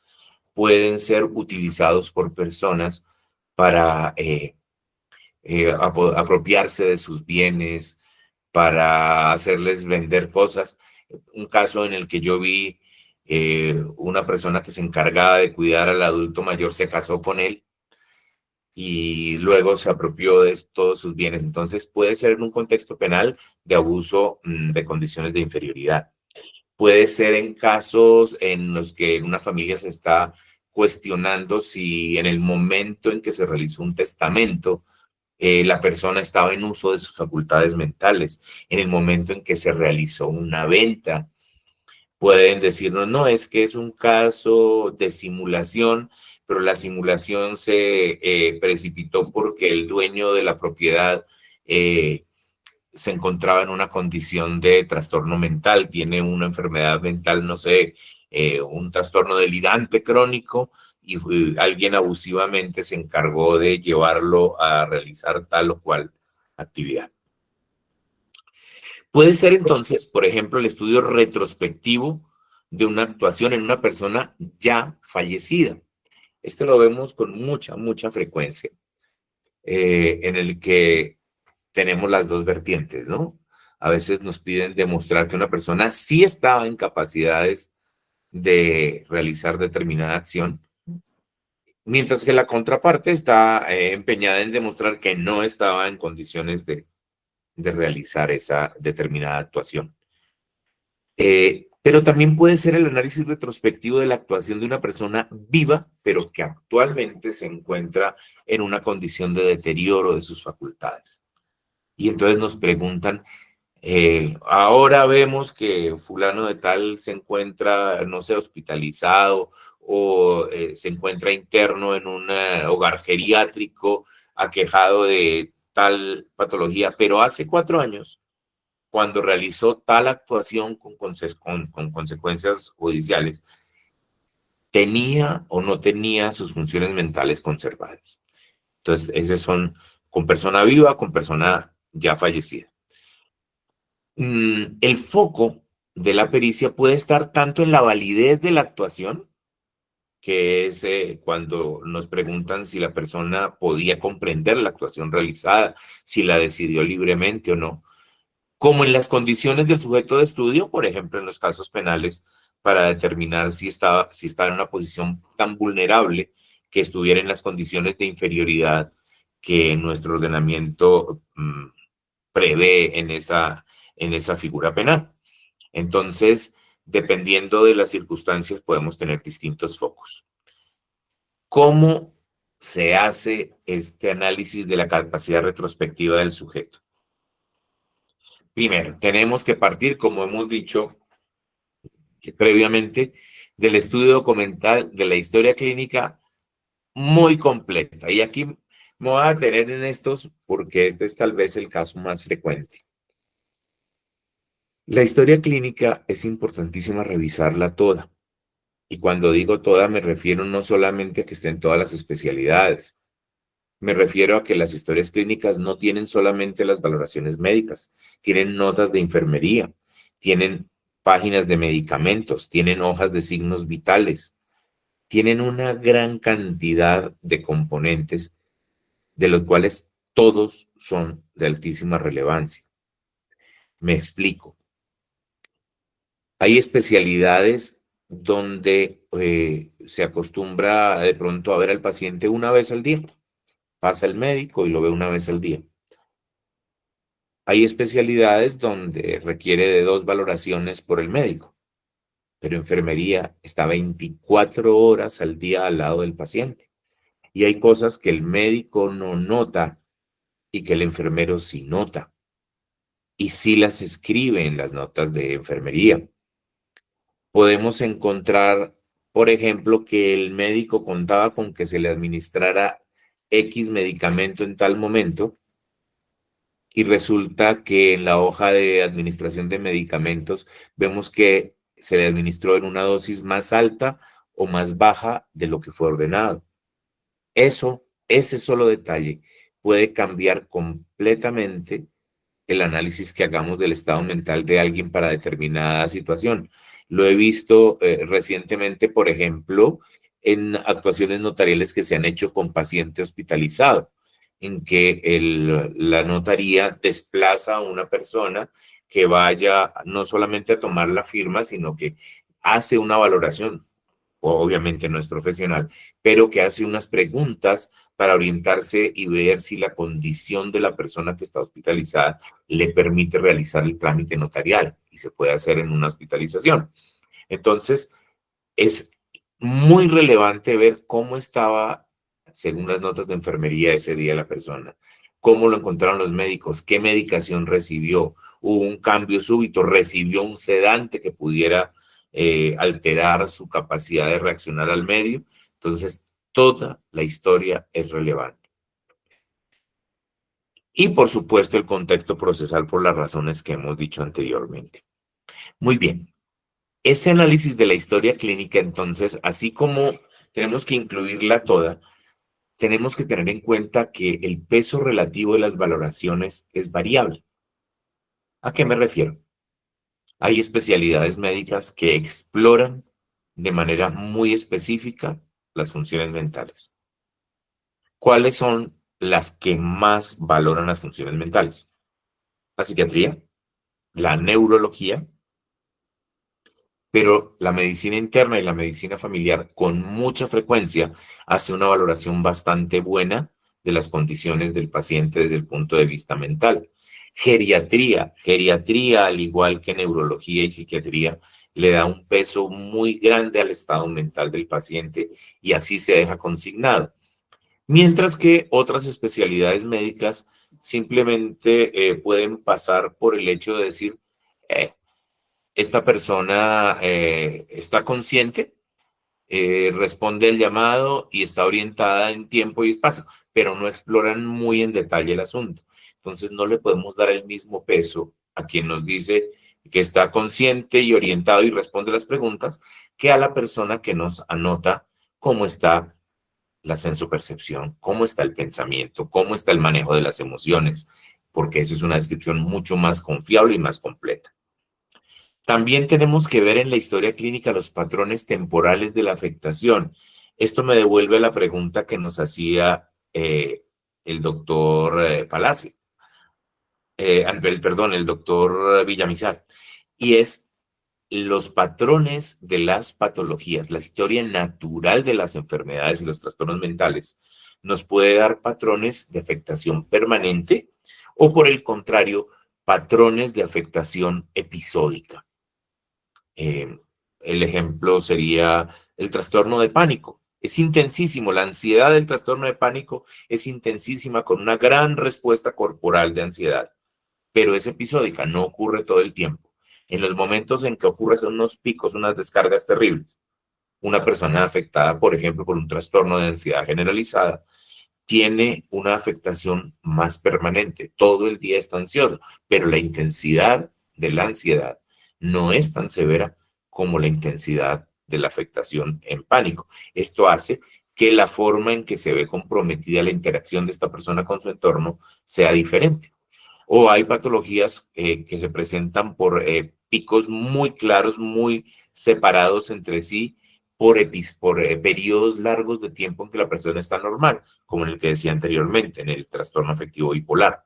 pueden ser utilizados por personas para apropiarse de sus bienes, para hacerles vender cosas. Un caso en el que yo vi una persona que se encargaba de cuidar al adulto mayor se casó con él y luego se apropió de todos sus bienes. Entonces puede ser en un contexto penal de abuso de condiciones de inferioridad. Puede ser en casos en los que una familia se está cuestionando si en el momento en que se realizó un testamento, la persona estaba en uso de sus facultades mentales. En el momento en que se realizó una venta, pueden decirnos, no, es que es un caso de simulación, pero la simulación se precipitó porque el dueño de la propiedad se encontraba en una condición de trastorno mental, tiene una enfermedad mental, no sé, un trastorno delirante crónico, y alguien abusivamente se encargó de llevarlo a realizar tal o cual actividad. Puede ser entonces, por ejemplo, el estudio retrospectivo de una actuación en una persona ya fallecida. Esto lo vemos con mucha frecuencia, en el que tenemos las dos vertientes, ¿no? A veces nos piden demostrar que una persona sí estaba en capacidades de realizar determinada acción, mientras que la contraparte está empeñada en demostrar que no estaba en condiciones de realizar esa determinada actuación. Pero también puede ser el análisis retrospectivo de la actuación de una persona viva, pero que actualmente se encuentra en una condición de deterioro de sus facultades. Y entonces nos preguntan, ahora vemos que fulano de tal se encuentra, no sé, hospitalizado o se encuentra interno en un hogar geriátrico, aquejado de tal patología, pero hace 4 años, cuando realizó tal actuación con consecuencias judiciales, ¿tenía o no tenía sus funciones mentales conservadas? Entonces, esos son con persona viva, con persona ya fallecida. El foco de la pericia puede estar tanto en la validez de la actuación, que es cuando nos preguntan si la persona podía comprender la actuación realizada, si la decidió libremente o no, como en las condiciones del sujeto de estudio, por ejemplo, en los casos penales, para determinar si estaba en una posición tan vulnerable que estuviera en las condiciones de inferioridad que nuestro ordenamiento prevé en esa figura penal. Entonces, dependiendo de las circunstancias, podemos tener distintos focos. ¿Cómo se hace este análisis de la capacidad retrospectiva del sujeto? Primero, tenemos que partir, como hemos dicho previamente, del estudio documental de la historia clínica muy completa. Y aquí me voy a detener en estos porque este es tal vez el caso más frecuente. La historia clínica es importantísima revisarla toda. Y cuando digo toda, me refiero no solamente a que estén todas las especialidades. Me refiero a que las historias clínicas no tienen solamente las valoraciones médicas, tienen notas de enfermería, tienen páginas de medicamentos, tienen hojas de signos vitales, tienen una gran cantidad de componentes de los cuales todos son de altísima relevancia. Me explico. Hay especialidades donde se acostumbra de pronto a ver al paciente una vez al día. Pasa el médico y lo ve una vez al día. Hay especialidades donde requiere de 2 valoraciones por el médico. pero enfermería está 24 horas al día al lado del paciente. Y hay cosas que el médico no nota y que el enfermero sí nota. Y sí las escribe en las notas de enfermería. Podemos encontrar, por ejemplo, que el médico contaba con que se le administrara X medicamento en tal momento y resulta que en la hoja de administración de medicamentos vemos que se le administró en una dosis más alta o más baja de lo que fue ordenado. Ese solo detalle puede cambiar completamente el análisis que hagamos del estado mental de alguien para determinada situación. Lo he visto recientemente, por ejemplo, en actuaciones notariales que se han hecho con paciente hospitalizado, en que la notaría desplaza a una persona que vaya no solamente a tomar la firma, sino que hace una valoración, obviamente no es profesional, pero que hace unas preguntas para orientarse y ver si la condición de la persona que está hospitalizada le permite realizar el trámite notarial y se puede hacer en una hospitalización. Entonces, es muy relevante ver cómo estaba, según las notas de enfermería ese día la persona, cómo lo encontraron los médicos, qué medicación recibió, hubo un cambio súbito, recibió un sedante que pudiera alterar su capacidad de reaccionar al medio. Entonces, toda la historia es relevante. Y, por supuesto, el contexto procesal por las razones que hemos dicho anteriormente. Muy bien. Ese análisis de la historia clínica, entonces, así como tenemos que incluirla toda, tenemos que tener en cuenta que el peso relativo de las valoraciones es variable. ¿A qué me refiero? Hay especialidades médicas que exploran de manera muy específica las funciones mentales. ¿Cuáles son las que más valoran las funciones mentales? La psiquiatría, la neurología, pero la medicina interna y la medicina familiar con mucha frecuencia hace una valoración bastante buena de las condiciones del paciente desde el punto de vista mental. Geriatría, al igual que neurología y psiquiatría, le da un peso muy grande al estado mental del paciente y así se deja consignado. Mientras que otras especialidades médicas simplemente pueden pasar por el hecho de decir, esta persona está consciente, responde el llamado y está orientada en tiempo y espacio, pero no exploran muy en detalle el asunto. Entonces no le podemos dar el mismo peso a quien nos dice que está consciente y orientado y responde las preguntas que a la persona que nos anota cómo está la sensopercepción, cómo está el pensamiento, cómo está el manejo de las emociones, porque eso es una descripción mucho más confiable y más completa. También tenemos que ver en la historia clínica los patrones temporales de la afectación. Esto me devuelve a la pregunta que nos hacía el doctor Palacio, el doctor Villamizar, y es los patrones de las patologías, la historia natural de las enfermedades y los trastornos mentales nos puede dar patrones de afectación permanente o, por el contrario, patrones de afectación episódica. El ejemplo sería el trastorno de pánico. Es intensísimo, la ansiedad del trastorno de pánico es intensísima con una gran respuesta corporal de ansiedad, pero es episódica, no ocurre todo el tiempo. En los momentos en que ocurren son unos picos, unas descargas terribles. Una persona afectada, por ejemplo, por un trastorno de ansiedad generalizada, tiene una afectación más permanente. Todo el día está ansioso, pero la intensidad de la ansiedad no es tan severa como la intensidad de la afectación en pánico. Esto hace que la forma en que se ve comprometida la interacción de esta persona con su entorno sea diferente. O hay patologías que se presentan por picos muy claros, muy separados entre sí, por periodos largos de tiempo en que la persona está normal, como en el que decía anteriormente, en el trastorno afectivo bipolar,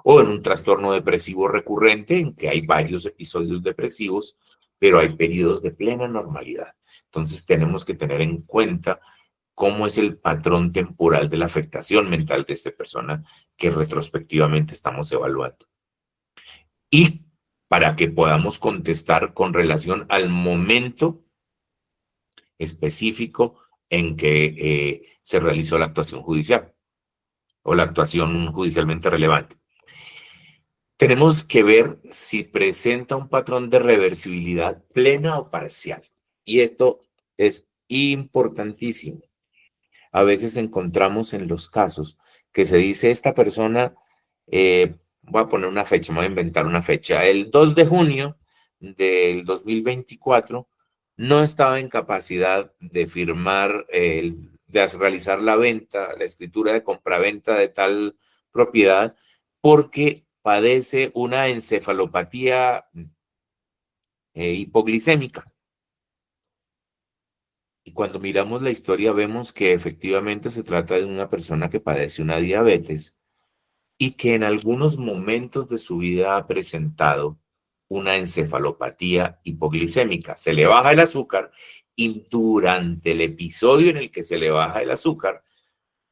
o en un trastorno depresivo recurrente, en que hay varios episodios depresivos, pero hay periodos de plena normalidad. Entonces tenemos que tener en cuenta cómo es el patrón temporal de la afectación mental de esta persona que retrospectivamente estamos evaluando. Y para que podamos contestar con relación al momento específico en que se realizó la actuación judicial o la actuación judicialmente relevante. Tenemos que ver si presenta un patrón de reversibilidad plena o parcial. Y esto es importantísimo. A veces encontramos en los casos que se dice esta persona, voy a poner una fecha, me voy a inventar una fecha, el 2 de junio del 2024 no estaba en capacidad de firmar, de realizar la venta, la escritura de compraventa de tal propiedad porque padece una encefalopatía hipoglicémica. Y cuando miramos la historia vemos que efectivamente se trata de una persona que padece una diabetes y que en algunos momentos de su vida ha presentado una encefalopatía hipoglicémica. Se le baja el azúcar y durante el episodio en el que se le baja el azúcar,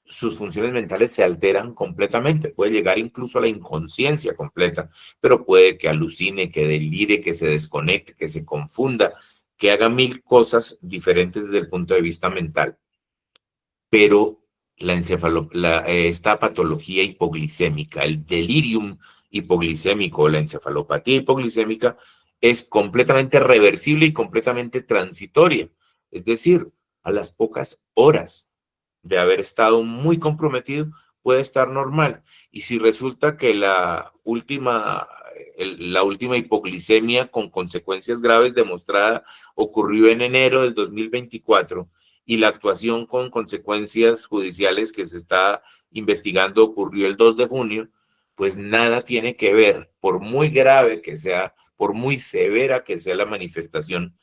sus funciones mentales se alteran completamente. Puede llegar incluso a la inconsciencia completa, pero puede que alucine, que delire, que se desconecte, que se confunda, que haga mil cosas diferentes desde el punto de vista mental. Pero esta patología hipoglicémica, el delirium hipoglicémico, la encefalopatía hipoglicémica, es completamente reversible y completamente transitoria. Es decir, a las pocas horas de haber estado muy comprometido, puede estar normal. Y si resulta que la última hipoglicemia con consecuencias graves demostrada ocurrió en enero del 2024 y la actuación con consecuencias judiciales que se está investigando ocurrió el 2 de junio, pues nada tiene que ver, por muy grave que sea, por muy severa que sea la manifestación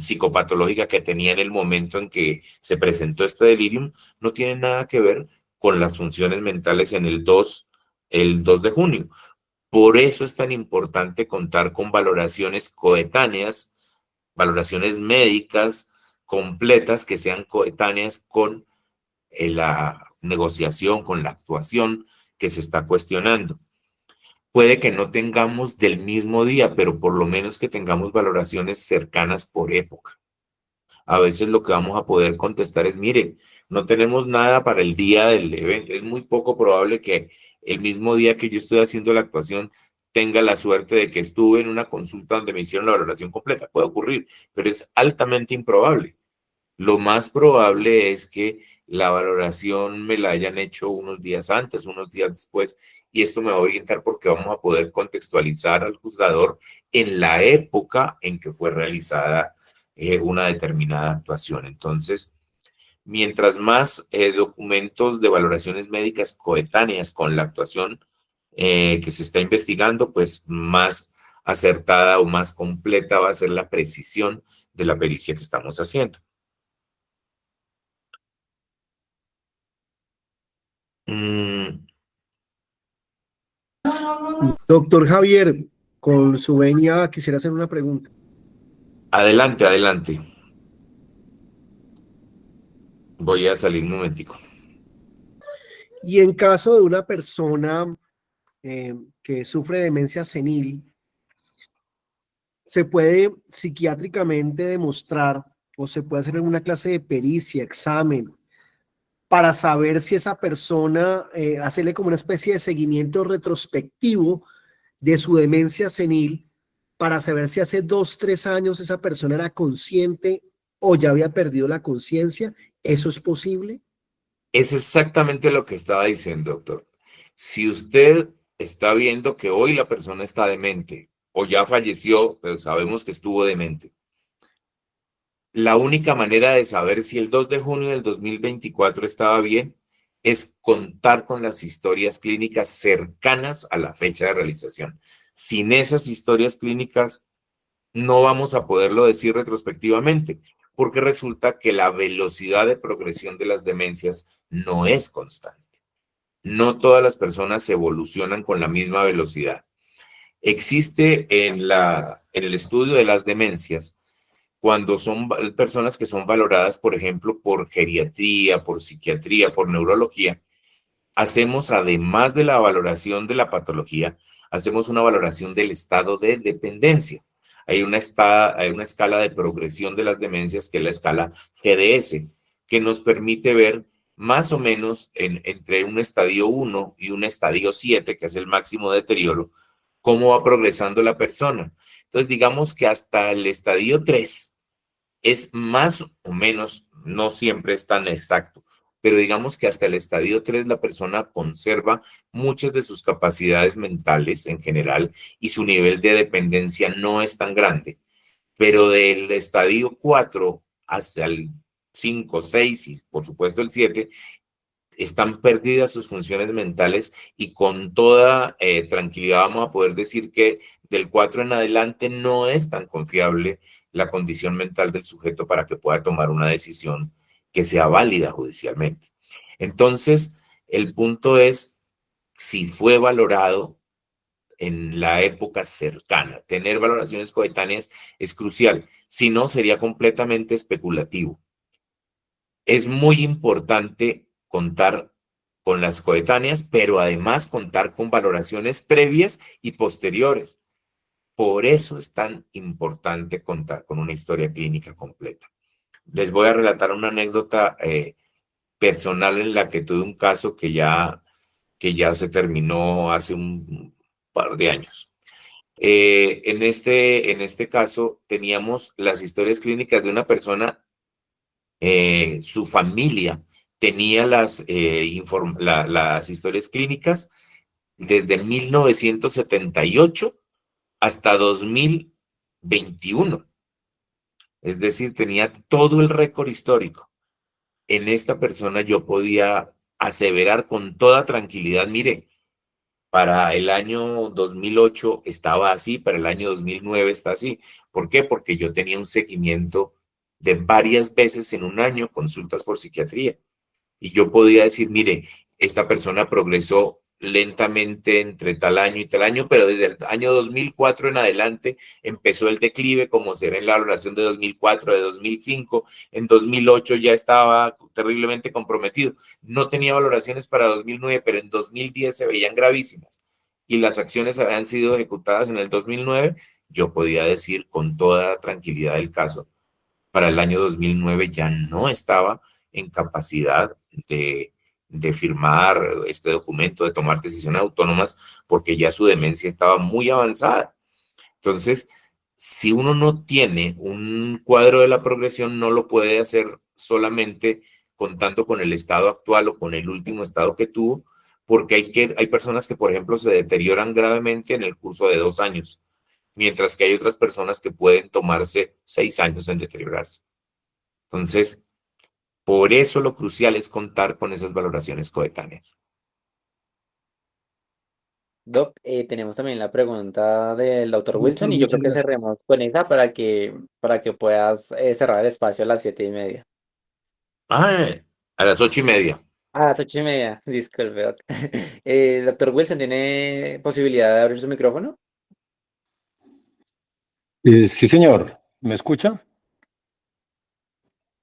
psicopatológica que tenía en el momento en que se presentó este delirium, no tiene nada que ver con las funciones mentales en el 2 de junio. Por eso es tan importante contar con valoraciones coetáneas, valoraciones médicas completas que sean coetáneas con la negociación, con la actuación que se está cuestionando. Puede que no tengamos del mismo día, pero por lo menos que tengamos valoraciones cercanas por época. A veces lo que vamos a poder contestar es, mire, no tenemos nada para el día del evento. Es muy poco probable que el mismo día que yo estoy haciendo la actuación tenga la suerte de que estuve en una consulta donde me hicieron la valoración completa. Puede ocurrir, pero es altamente improbable. Lo más probable es que la valoración me la hayan hecho unos días antes, unos días después, y esto me va a orientar porque vamos a poder contextualizar al juzgador en la época en que fue realizada una determinada actuación. Entonces, mientras más documentos de valoraciones médicas coetáneas con la actuación que se está investigando, pues más acertada o más completa va a ser la precisión de la pericia que estamos haciendo. Doctor Javier, con su venia quisiera hacer una pregunta. Adelante, adelante. Voy a salir un momentico. Y en caso de una persona que sufre demencia senil, ¿se puede psiquiátricamente demostrar o se puede hacer alguna clase de pericia, examen, para saber si esa persona, hacerle como una especie de seguimiento retrospectivo de su demencia senil, para saber si hace 2, 3 años esa persona era consciente o ya había perdido la conciencia? ¿Eso es posible? Es exactamente lo que estaba diciendo, doctor. Si usted está viendo que hoy la persona está demente o ya falleció, pero sabemos que estuvo demente, la única manera de saber si el 2 de junio del 2024 estaba bien es contar con las historias clínicas cercanas a la fecha de realización. Sin esas historias clínicas no vamos a poderlo decir retrospectivamente, porque resulta que la velocidad de progresión de las demencias no es constante. No todas las personas evolucionan con la misma velocidad. Existe en el estudio de las demencias, cuando son personas que son valoradas, por ejemplo, por geriatría, por psiquiatría, por neurología, hacemos, además de la valoración de la patología, hacemos una valoración del estado de dependencia. Hay una escala de progresión de las demencias, que es la escala GDS, que nos permite ver más o menos entre un estadio 1 y un estadio 7, que es el máximo deterioro, cómo va progresando la persona. Entonces, digamos que hasta el estadio 3 es más o menos, no siempre es tan exacto, pero digamos que hasta el estadio 3 la persona conserva muchas de sus capacidades mentales en general y su nivel de dependencia no es tan grande. Pero del estadio 4 hasta el 5, 6 y por supuesto el 7, están perdidas sus funciones mentales y con toda tranquilidad vamos a poder decir que del 4 en adelante no es tan confiable la condición mental del sujeto para que pueda tomar una decisión que sea válida judicialmente. Entonces, el punto es si fue valorado en la época cercana. Tener valoraciones coetáneas es crucial, si no sería completamente especulativo. Es muy importante contar con las coetáneas, pero además contar con valoraciones previas y posteriores. Por eso es tan importante contar con una historia clínica completa. Les voy a relatar una anécdota personal en la que tuve un caso que ya se terminó hace un par de años. En este caso teníamos las historias clínicas de una persona. Su familia tenía las historias clínicas desde 1978 hasta 2021. Es decir, tenía todo el récord histórico. En esta persona yo podía aseverar con toda tranquilidad, mire, para el año 2008 estaba así, para el año 2009 está así. ¿Por qué? Porque yo tenía un seguimiento de varias veces en un año, consultas por psiquiatría. Y yo podía decir, mire, esta persona progresó lentamente entre tal año y tal año, pero desde el año 2004 en adelante empezó el declive, como se ve en la valoración de 2004, de 2005, en 2008 ya estaba terriblemente comprometido. No tenía valoraciones para 2009, pero en 2010 se veían gravísimas y las acciones habían sido ejecutadas en el 2009, yo podía decir con toda tranquilidad el caso. Para el año 2009 ya no estaba en capacidad de firmar este documento, de tomar decisiones autónomas, porque ya su demencia estaba muy avanzada. Entonces, si uno no tiene un cuadro de la progresión, no lo puede hacer solamente contando con el estado actual o con el último estado que tuvo, porque hay personas que, por ejemplo, se deterioran gravemente en el curso de 2 años, mientras que hay otras personas que pueden tomarse 6 años en deteriorarse. Entonces, por eso lo crucial es contar con esas valoraciones coetáneas. Doc, tenemos también la pregunta del doctor Wilson Doctor, y yo muchas creo que gracias. cerremos con esa para que puedas cerrar el espacio a las 7:30. A las 8:30. A las 8:30, disculpe, doc. Doctor Wilson, ¿tiene posibilidad de abrir su micrófono? Sí, señor. ¿Me escucha?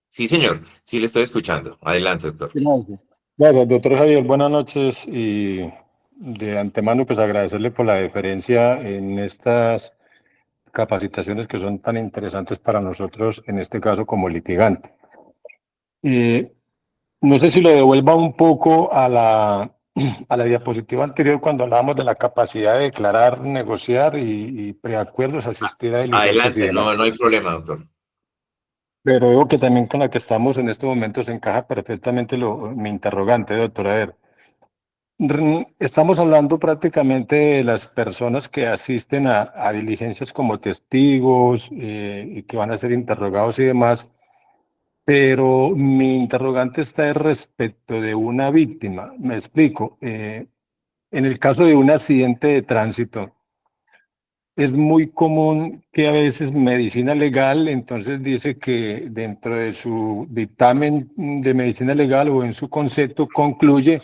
Sí, señor. Sí, le estoy escuchando. Adelante, doctor. Gracias. Gracias, doctor Javier. Buenas noches y de antemano pues agradecerle por la deferencia en estas capacitaciones que son tan interesantes para nosotros, en este caso como litigante. No sé si lo devuelva un poco a la diapositiva anterior cuando hablábamos de la capacidad de declarar, negociar y preacuerdos, asistir a diligencias y Adelante, no, demás. no hay problema, doctor. Pero veo que también con la que estamos en este momento se encaja perfectamente mi interrogante, doctor. A ver, estamos hablando prácticamente de las personas que asisten a diligencias como testigos y que van a ser interrogados y demás, pero mi interrogante está respecto de una víctima. Me explico. En el caso de un accidente de tránsito, es muy común que a veces medicina legal, entonces dice que dentro de su dictamen de medicina legal o en su concepto concluye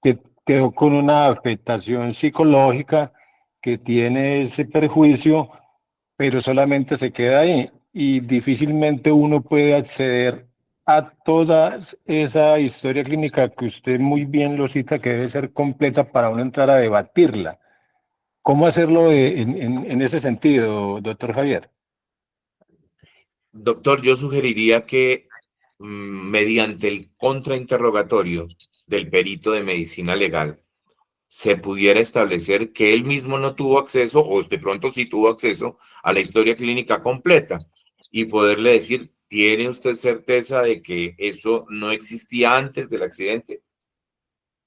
que quedó con una afectación psicológica, que tiene ese perjuicio, pero solamente se queda ahí y difícilmente uno puede acceder a toda esa historia clínica que usted muy bien lo cita, que debe ser completa para uno entrar a debatirla? ¿Cómo hacerlo en ese sentido, doctor Javier? Doctor, yo sugeriría que mediante el contrainterrogatorio del perito de medicina legal se pudiera establecer que él mismo no tuvo acceso o de pronto sí tuvo acceso a la historia clínica completa y poderle decir, ¿tiene usted certeza de que eso no existía antes del accidente?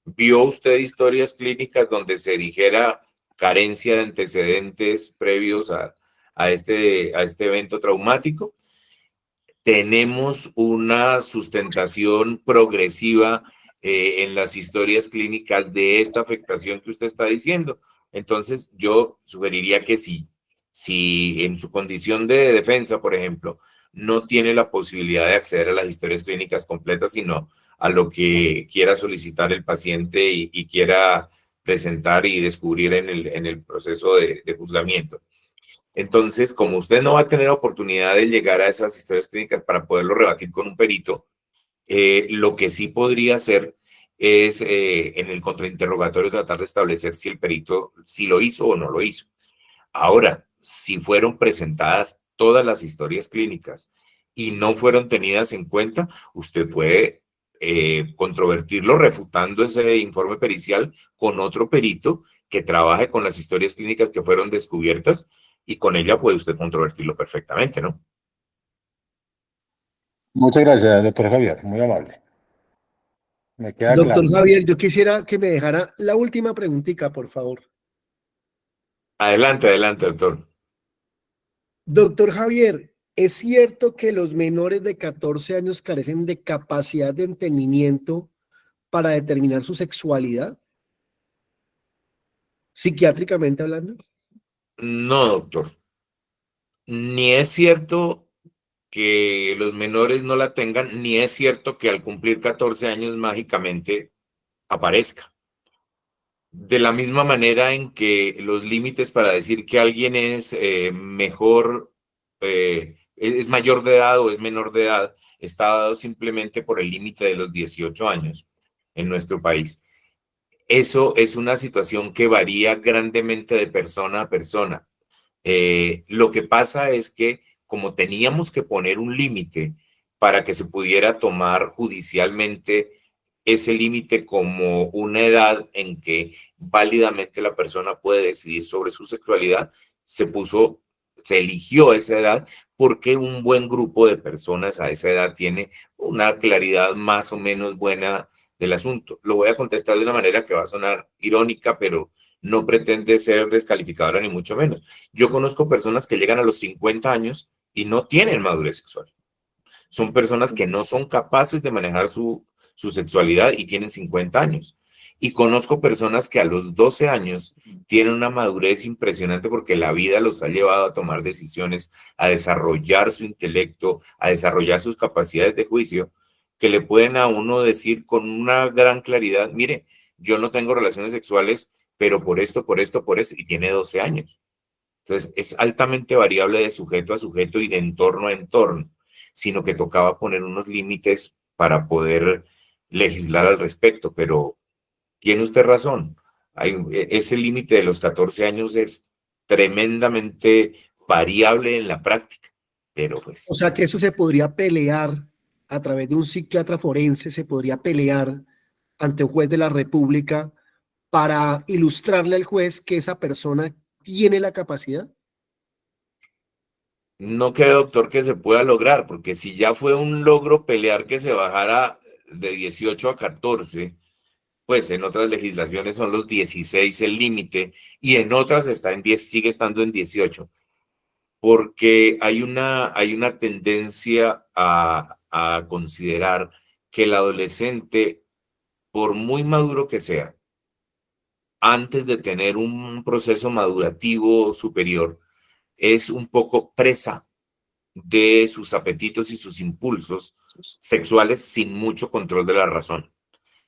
¿Vio usted historias clínicas donde se dijera carencia de antecedentes previos a este evento traumático? Tenemos una sustentación progresiva en las historias clínicas de esta afectación que usted está diciendo. Entonces, yo sugeriría que sí. Si en su condición de defensa, por ejemplo, no tiene la posibilidad de acceder a las historias clínicas completas, sino a lo que quiera solicitar el paciente y quiera presentar y descubrir en el proceso de juzgamiento. Entonces, como usted no va a tener oportunidad de llegar a esas historias clínicas para poderlo rebatir con un perito, lo que sí podría hacer es en el contrainterrogatorio tratar de establecer si el perito sí lo hizo o no lo hizo. Ahora, si fueron presentadas todas las historias clínicas y no fueron tenidas en cuenta, usted puede controvertirlo refutando ese informe pericial con otro perito que trabaje con las historias clínicas que fueron descubiertas y con ella puede usted controvertirlo perfectamente, ¿no? Muchas gracias, doctor Javier, muy amable. Me queda Doctor claro. Javier, yo quisiera que me dejara la última preguntita, por favor. Adelante, adelante, doctor. Doctor Javier, ¿es cierto que los menores de 14 años carecen de capacidad de entendimiento para determinar su sexualidad? Psiquiátricamente hablando. No, doctor. Ni es cierto que los menores no la tengan, ni es cierto que al cumplir 14 años mágicamente aparezca. De la misma manera en que los límites para decir que alguien es mejor, es mayor de edad o es menor de edad, está dado simplemente por el límite de los 18 años en nuestro país. Eso es una situación que varía grandemente de persona a persona. Lo que pasa es que como teníamos que poner un límite para que se pudiera tomar judicialmente ese límite como una edad en que válidamente la persona puede decidir sobre su sexualidad, se eligió esa edad porque un buen grupo de personas a esa edad tiene una claridad más o menos buena del asunto. Lo voy a contestar de una manera que va a sonar irónica, pero no pretende ser descalificadora ni mucho menos. Yo conozco personas que llegan a los 50 años y no tienen madurez sexual. Son personas que no son capaces de manejar su sexualidad y tienen 50 años. Y conozco personas que a los 12 años tienen una madurez impresionante porque la vida los ha llevado a tomar decisiones, a desarrollar su intelecto, a desarrollar sus capacidades de juicio, que le pueden a uno decir con una gran claridad, mire, yo no tengo relaciones sexuales, pero por esto, por esto, por esto, y tiene 12 años. Entonces, es altamente variable de sujeto a sujeto y de entorno a entorno, sino que tocaba poner unos límites para poder legislar al respecto, pero tiene usted razón. Ese límite de los 14 años es tremendamente variable en la práctica, pero O pues sea que eso se podría pelear a través de un psiquiatra forense, se podría pelear ante un juez de la República para ilustrarle al juez que esa persona tiene la capacidad. no creo, doctor, que se pueda lograr, porque si ya fue un logro pelear que se bajara de 18 a 14, pues en otras legislaciones son los 16 el límite y en otras está en 10, sigue estando en 18, porque hay una tendencia a considerar que el adolescente, por muy maduro que sea, antes de tener un proceso madurativo superior, es un poco presa de sus apetitos y sus impulsos sexuales sin mucho control de la razón.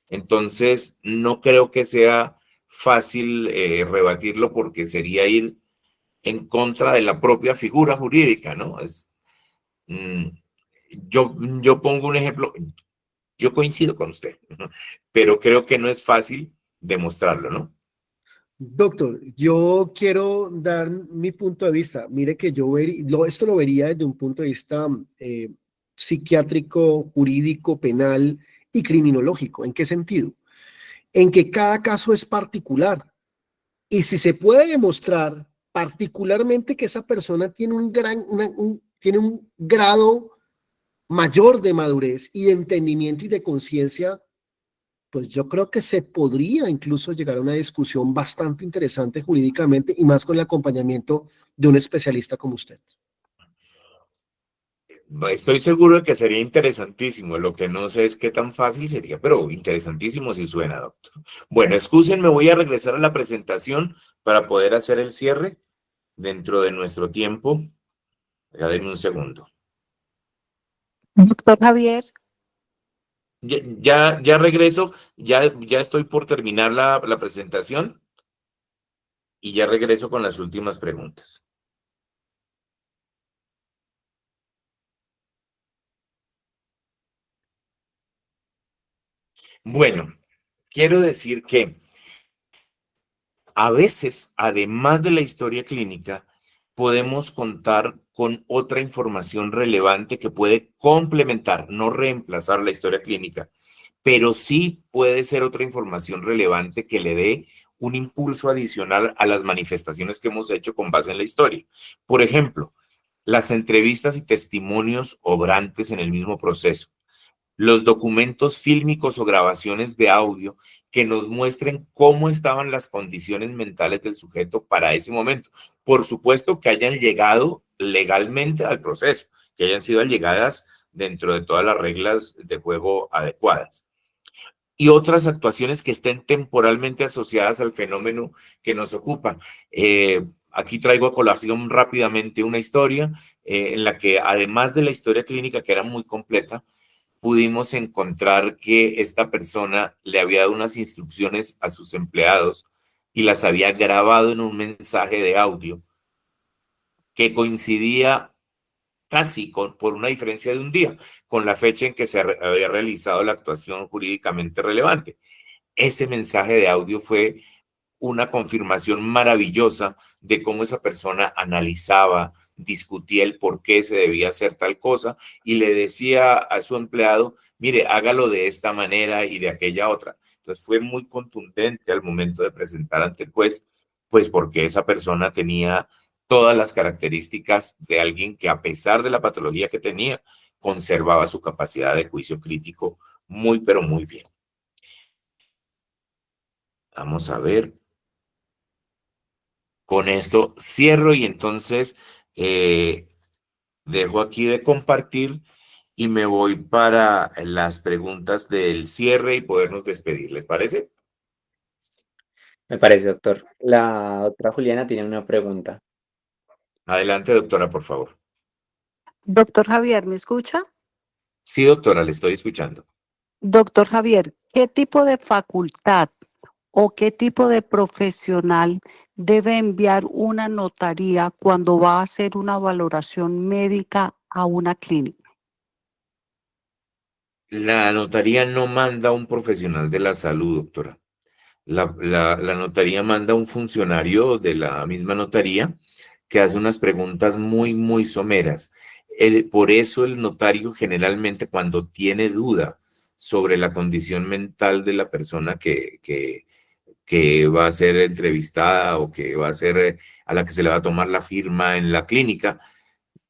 Entonces, no creo que sea fácil rebatirlo porque sería ir en contra de la propia figura jurídica, ¿no? Mm, yo pongo un ejemplo, yo coincido con usted, pero creo que no es fácil demostrarlo, ¿no? Doctor, yo quiero dar mi punto de vista. Mire que esto lo vería desde un punto de vista psiquiátrico, jurídico, penal y criminológico. ¿En qué sentido? En que cada caso es particular. Y si se puede demostrar particularmente que esa persona tiene tiene un grado mayor de madurez y de entendimiento y de conciencia, pues yo creo que se podría incluso llegar a una discusión bastante interesante jurídicamente y más con el acompañamiento de un especialista como usted. Estoy seguro de que sería interesantísimo. Lo que no sé es qué tan fácil sería, pero interesantísimo si suena, doctor. Bueno, excúsenme, voy a regresar a la presentación para poder hacer el cierre dentro de nuestro tiempo. Ya denme un segundo. Doctor Javier, Ya regreso, ya estoy por terminar la presentación y ya regreso con las últimas preguntas. Bueno, quiero decir que a veces, además de la historia clínica, podemos contar con otra información relevante que puede complementar, no reemplazar la historia clínica, pero sí puede ser otra información relevante que le dé un impulso adicional a las manifestaciones que hemos hecho con base en la historia. Por ejemplo, las entrevistas y testimonios obrantes en el mismo proceso, los documentos fílmicos o grabaciones de audio que nos muestren cómo estaban las condiciones mentales del sujeto para ese momento. Por supuesto que hayan llegado legalmente al proceso, que hayan sido allegadas dentro de todas las reglas de juego adecuadas. Y otras actuaciones que estén temporalmente asociadas al fenómeno que nos ocupa. Aquí traigo a colación rápidamente una historia en la que, además de la historia clínica, que era muy completa, pudimos encontrar que esta persona le había dado unas instrucciones a sus empleados y las había grabado en un mensaje de audio que coincidía casi por una diferencia de un día con la fecha en que se había realizado la actuación jurídicamente relevante. Ese mensaje de audio fue una confirmación maravillosa de cómo esa persona analizaba, discutía el por qué se debía hacer tal cosa y le decía a su empleado, mire, hágalo de esta manera y de aquella otra. Entonces fue muy contundente al momento de presentar ante el juez, pues porque esa persona tenía todas las características de alguien que, a pesar de la patología que tenía, conservaba su capacidad de juicio crítico muy, pero muy bien. Vamos a ver. Con esto cierro y entonces dejo aquí de compartir y me voy para las preguntas del cierre y podernos despedir. ¿Les parece? Me parece, doctor. La doctora Juliana tiene una pregunta. Adelante, doctora, por favor. doctor Javier, ¿me escucha? Sí, doctora, le estoy escuchando. Doctor Javier, ¿qué tipo de facultad o qué tipo de profesional debe enviar una notaría cuando va a hacer una valoración médica a una clínica? La notaría no manda a un profesional de la salud, doctora. La notaría manda a un funcionario de la misma notaría que hace unas preguntas muy, muy someras. Por eso el notario generalmente, cuando tiene duda sobre la condición mental de la persona que va a ser entrevistada o que va a ser a la que se le va a tomar la firma en la clínica,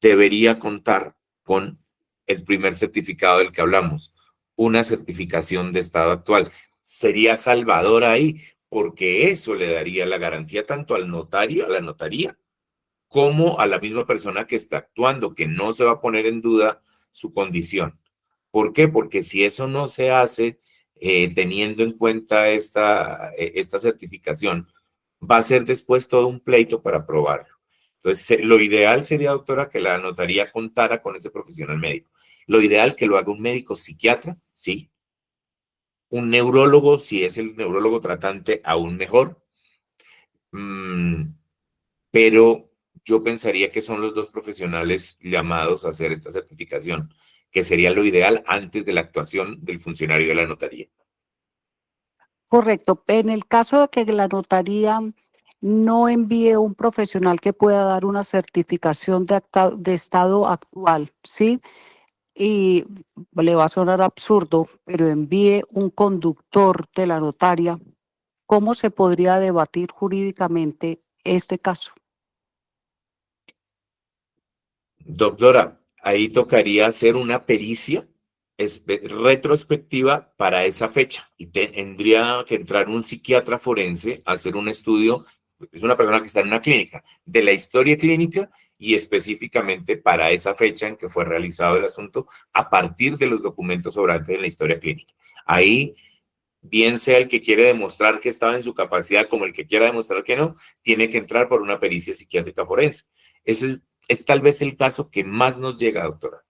debería contar con el primer certificado del que hablamos, una certificación de estado actual. Sería salvador ahí, porque eso le daría la garantía tanto al notario, a la notaría, como a la misma persona que está actuando, que no se va a poner en duda su condición. ¿Por qué? Porque si eso no se hace teniendo en cuenta esta certificación, va a ser después todo un pleito para aprobarlo. Entonces, lo ideal sería, doctora, que la notaría contara con ese profesional médico. Lo ideal que lo haga un médico psiquiatra, sí. Un neurólogo, si es el neurólogo tratante, aún mejor. Pero yo pensaría que son los dos profesionales llamados a hacer esta certificación, que sería lo ideal antes de la actuación del funcionario de la notaría. Correcto. En el caso de que la notaría no envíe un profesional que pueda dar una certificación de estado actual, ¿sí? Y le va a sonar absurdo, pero envíe un conductor de la notaria, ¿cómo se podría debatir jurídicamente este caso? Doctora, ahí tocaría hacer una pericia retrospectiva para esa fecha y tendría que entrar un psiquiatra forense a hacer un estudio, es una persona que está en una clínica, de la historia clínica y específicamente para esa fecha en que fue realizado el asunto a partir de los documentos sobrantes de la historia clínica. Ahí, bien sea el que quiere demostrar que estaba en su capacidad como el que quiera demostrar que no, tiene que entrar por una pericia psiquiátrica forense. Ese es tal vez el caso que más nos llega, doctora.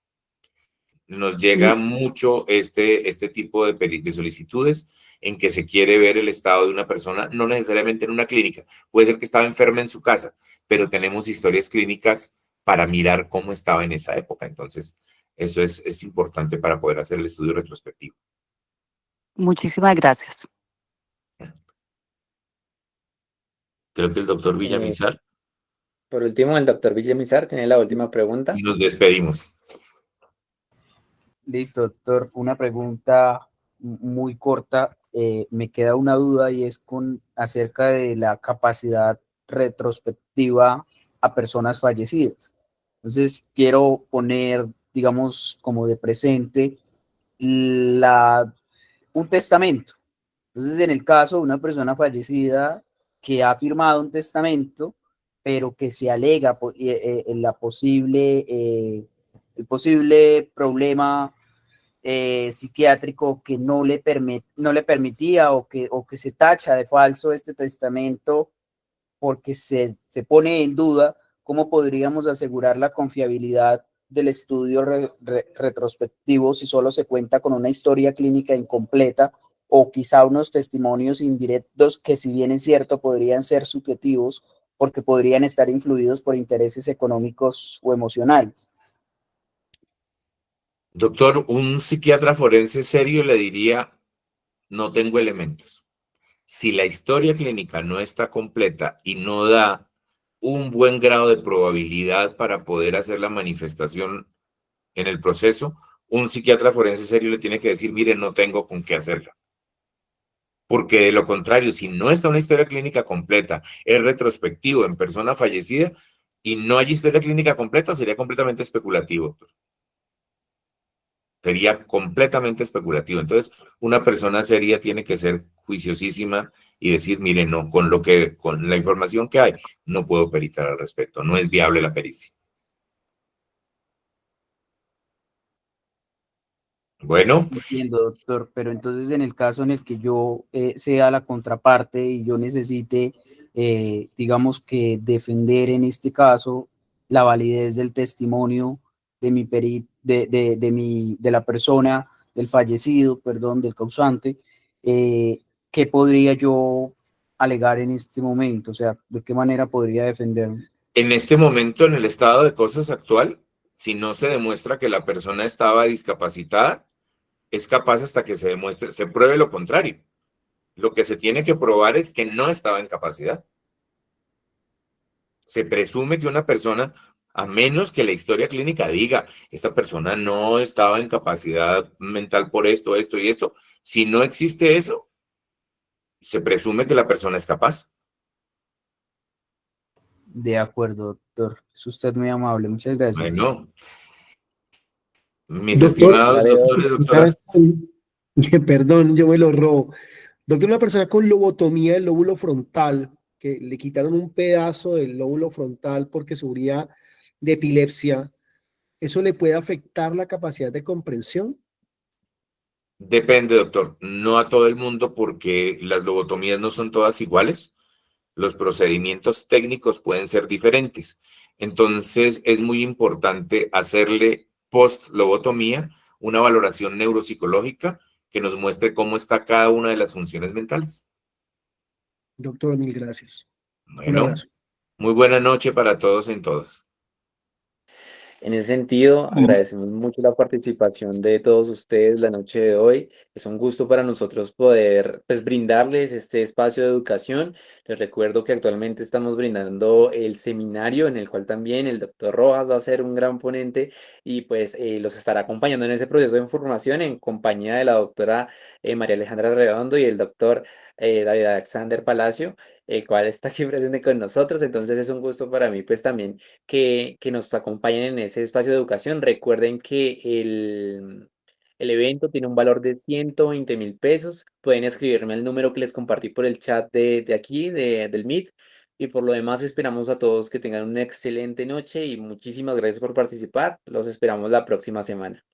Nos llega mucho este tipo de solicitudes en que se quiere ver el estado de una persona, no necesariamente en una clínica. Puede ser que estaba enferma en su casa, pero tenemos historias clínicas para mirar cómo estaba en esa época. Entonces, eso es importante para poder hacer el estudio retrospectivo. Muchísimas gracias. Creo que el doctor Villamizar. Por último, el doctor Villamizar tiene la última pregunta. Y nos despedimos. Listo, doctor. Una pregunta muy corta. Me queda una duda y es acerca de la capacidad retrospectiva a personas fallecidas. Entonces, quiero poner, digamos, como de presente un testamento. Entonces, en el caso de una persona fallecida que ha firmado un testamento, pero que se alega el posible problema psiquiátrico que no le permitía o que se tacha de falso este testamento porque se pone en duda, ¿cómo podríamos asegurar la confiabilidad del estudio retrospectivo si solo se cuenta con una historia clínica incompleta o quizá unos testimonios indirectos que, si bien es cierto, podrían ser subjetivos porque podrían estar influidos por intereses económicos o emocionales? Doctor, un psiquiatra forense serio le diría, no tengo elementos. Si la historia clínica no está completa y no da un buen grado de probabilidad para poder hacer la manifestación en el proceso, un psiquiatra forense serio le tiene que decir, mire, no tengo con qué hacerla. Porque de lo contrario, si no está una historia clínica completa, es retrospectivo en persona fallecida y no hay historia clínica completa, sería completamente especulativo, doctor. Sería completamente especulativo. Entonces, una persona seria tiene que ser juiciosísima y decir, mire, no, con la información que hay, no puedo peritar al respecto, no es viable la pericia. Bueno, Entiendo, doctor, pero entonces en el caso en el que yo sea la contraparte y yo necesite, digamos que defender en este caso la validez del testimonio de mi de la persona, del fallecido, perdón, del causante, ¿qué podría yo alegar en este momento? O sea, ¿de qué manera podría defenderme? en este momento, en el estado de cosas actual, si no se demuestra que la persona estaba discapacitada, es capaz hasta que se demuestre, se pruebe lo contrario. Lo que se tiene que probar es que no estaba en capacidad. Se presume que una persona, a menos que la historia clínica diga, esta persona no estaba en capacidad mental por esto, esto y esto, si no existe eso, se presume que la persona es capaz. De acuerdo, doctor. Es usted muy amable. Muchas gracias. Bueno, mis Doctor, estimados Vale, doctores, una doctoras, perdón, yo me lo robo. Doctor, una persona con lobotomía del lóbulo frontal, que le quitaron un pedazo del lóbulo frontal porque sufría de epilepsia, ¿eso le puede afectar la capacidad de comprensión? depende, doctor, no a todo el mundo porque las lobotomías no son todas iguales. Los procedimientos técnicos pueden ser diferentes. Entonces, es muy importante hacerle post-lobotomía una valoración neuropsicológica que nos muestre cómo está cada una de las funciones mentales. Doctor, mil gracias. Un Bueno, abrazo. muy buena noche para todos en todos. En ese sentido, Mm, agradecemos mucho la participación de todos ustedes la noche de hoy. Es un gusto para nosotros poder, pues, brindarles este espacio de educación. Les recuerdo que actualmente estamos brindando el seminario en el cual también el doctor Rojas va a ser un gran ponente y pues los estará acompañando en ese proceso de formación en compañía de la doctora María Alejandra Redondo y el doctor David Alexander Palacio, el cual está aquí presente con nosotros. Entonces es un gusto para mí pues también que nos acompañen en ese espacio de educación. Recuerden que el evento tiene un valor de 120.000 pesos. Pueden escribirme el número que les compartí por el chat de aquí, del Meet. Y por lo demás, esperamos a todos que tengan una excelente noche y muchísimas gracias por participar. Los esperamos la próxima semana.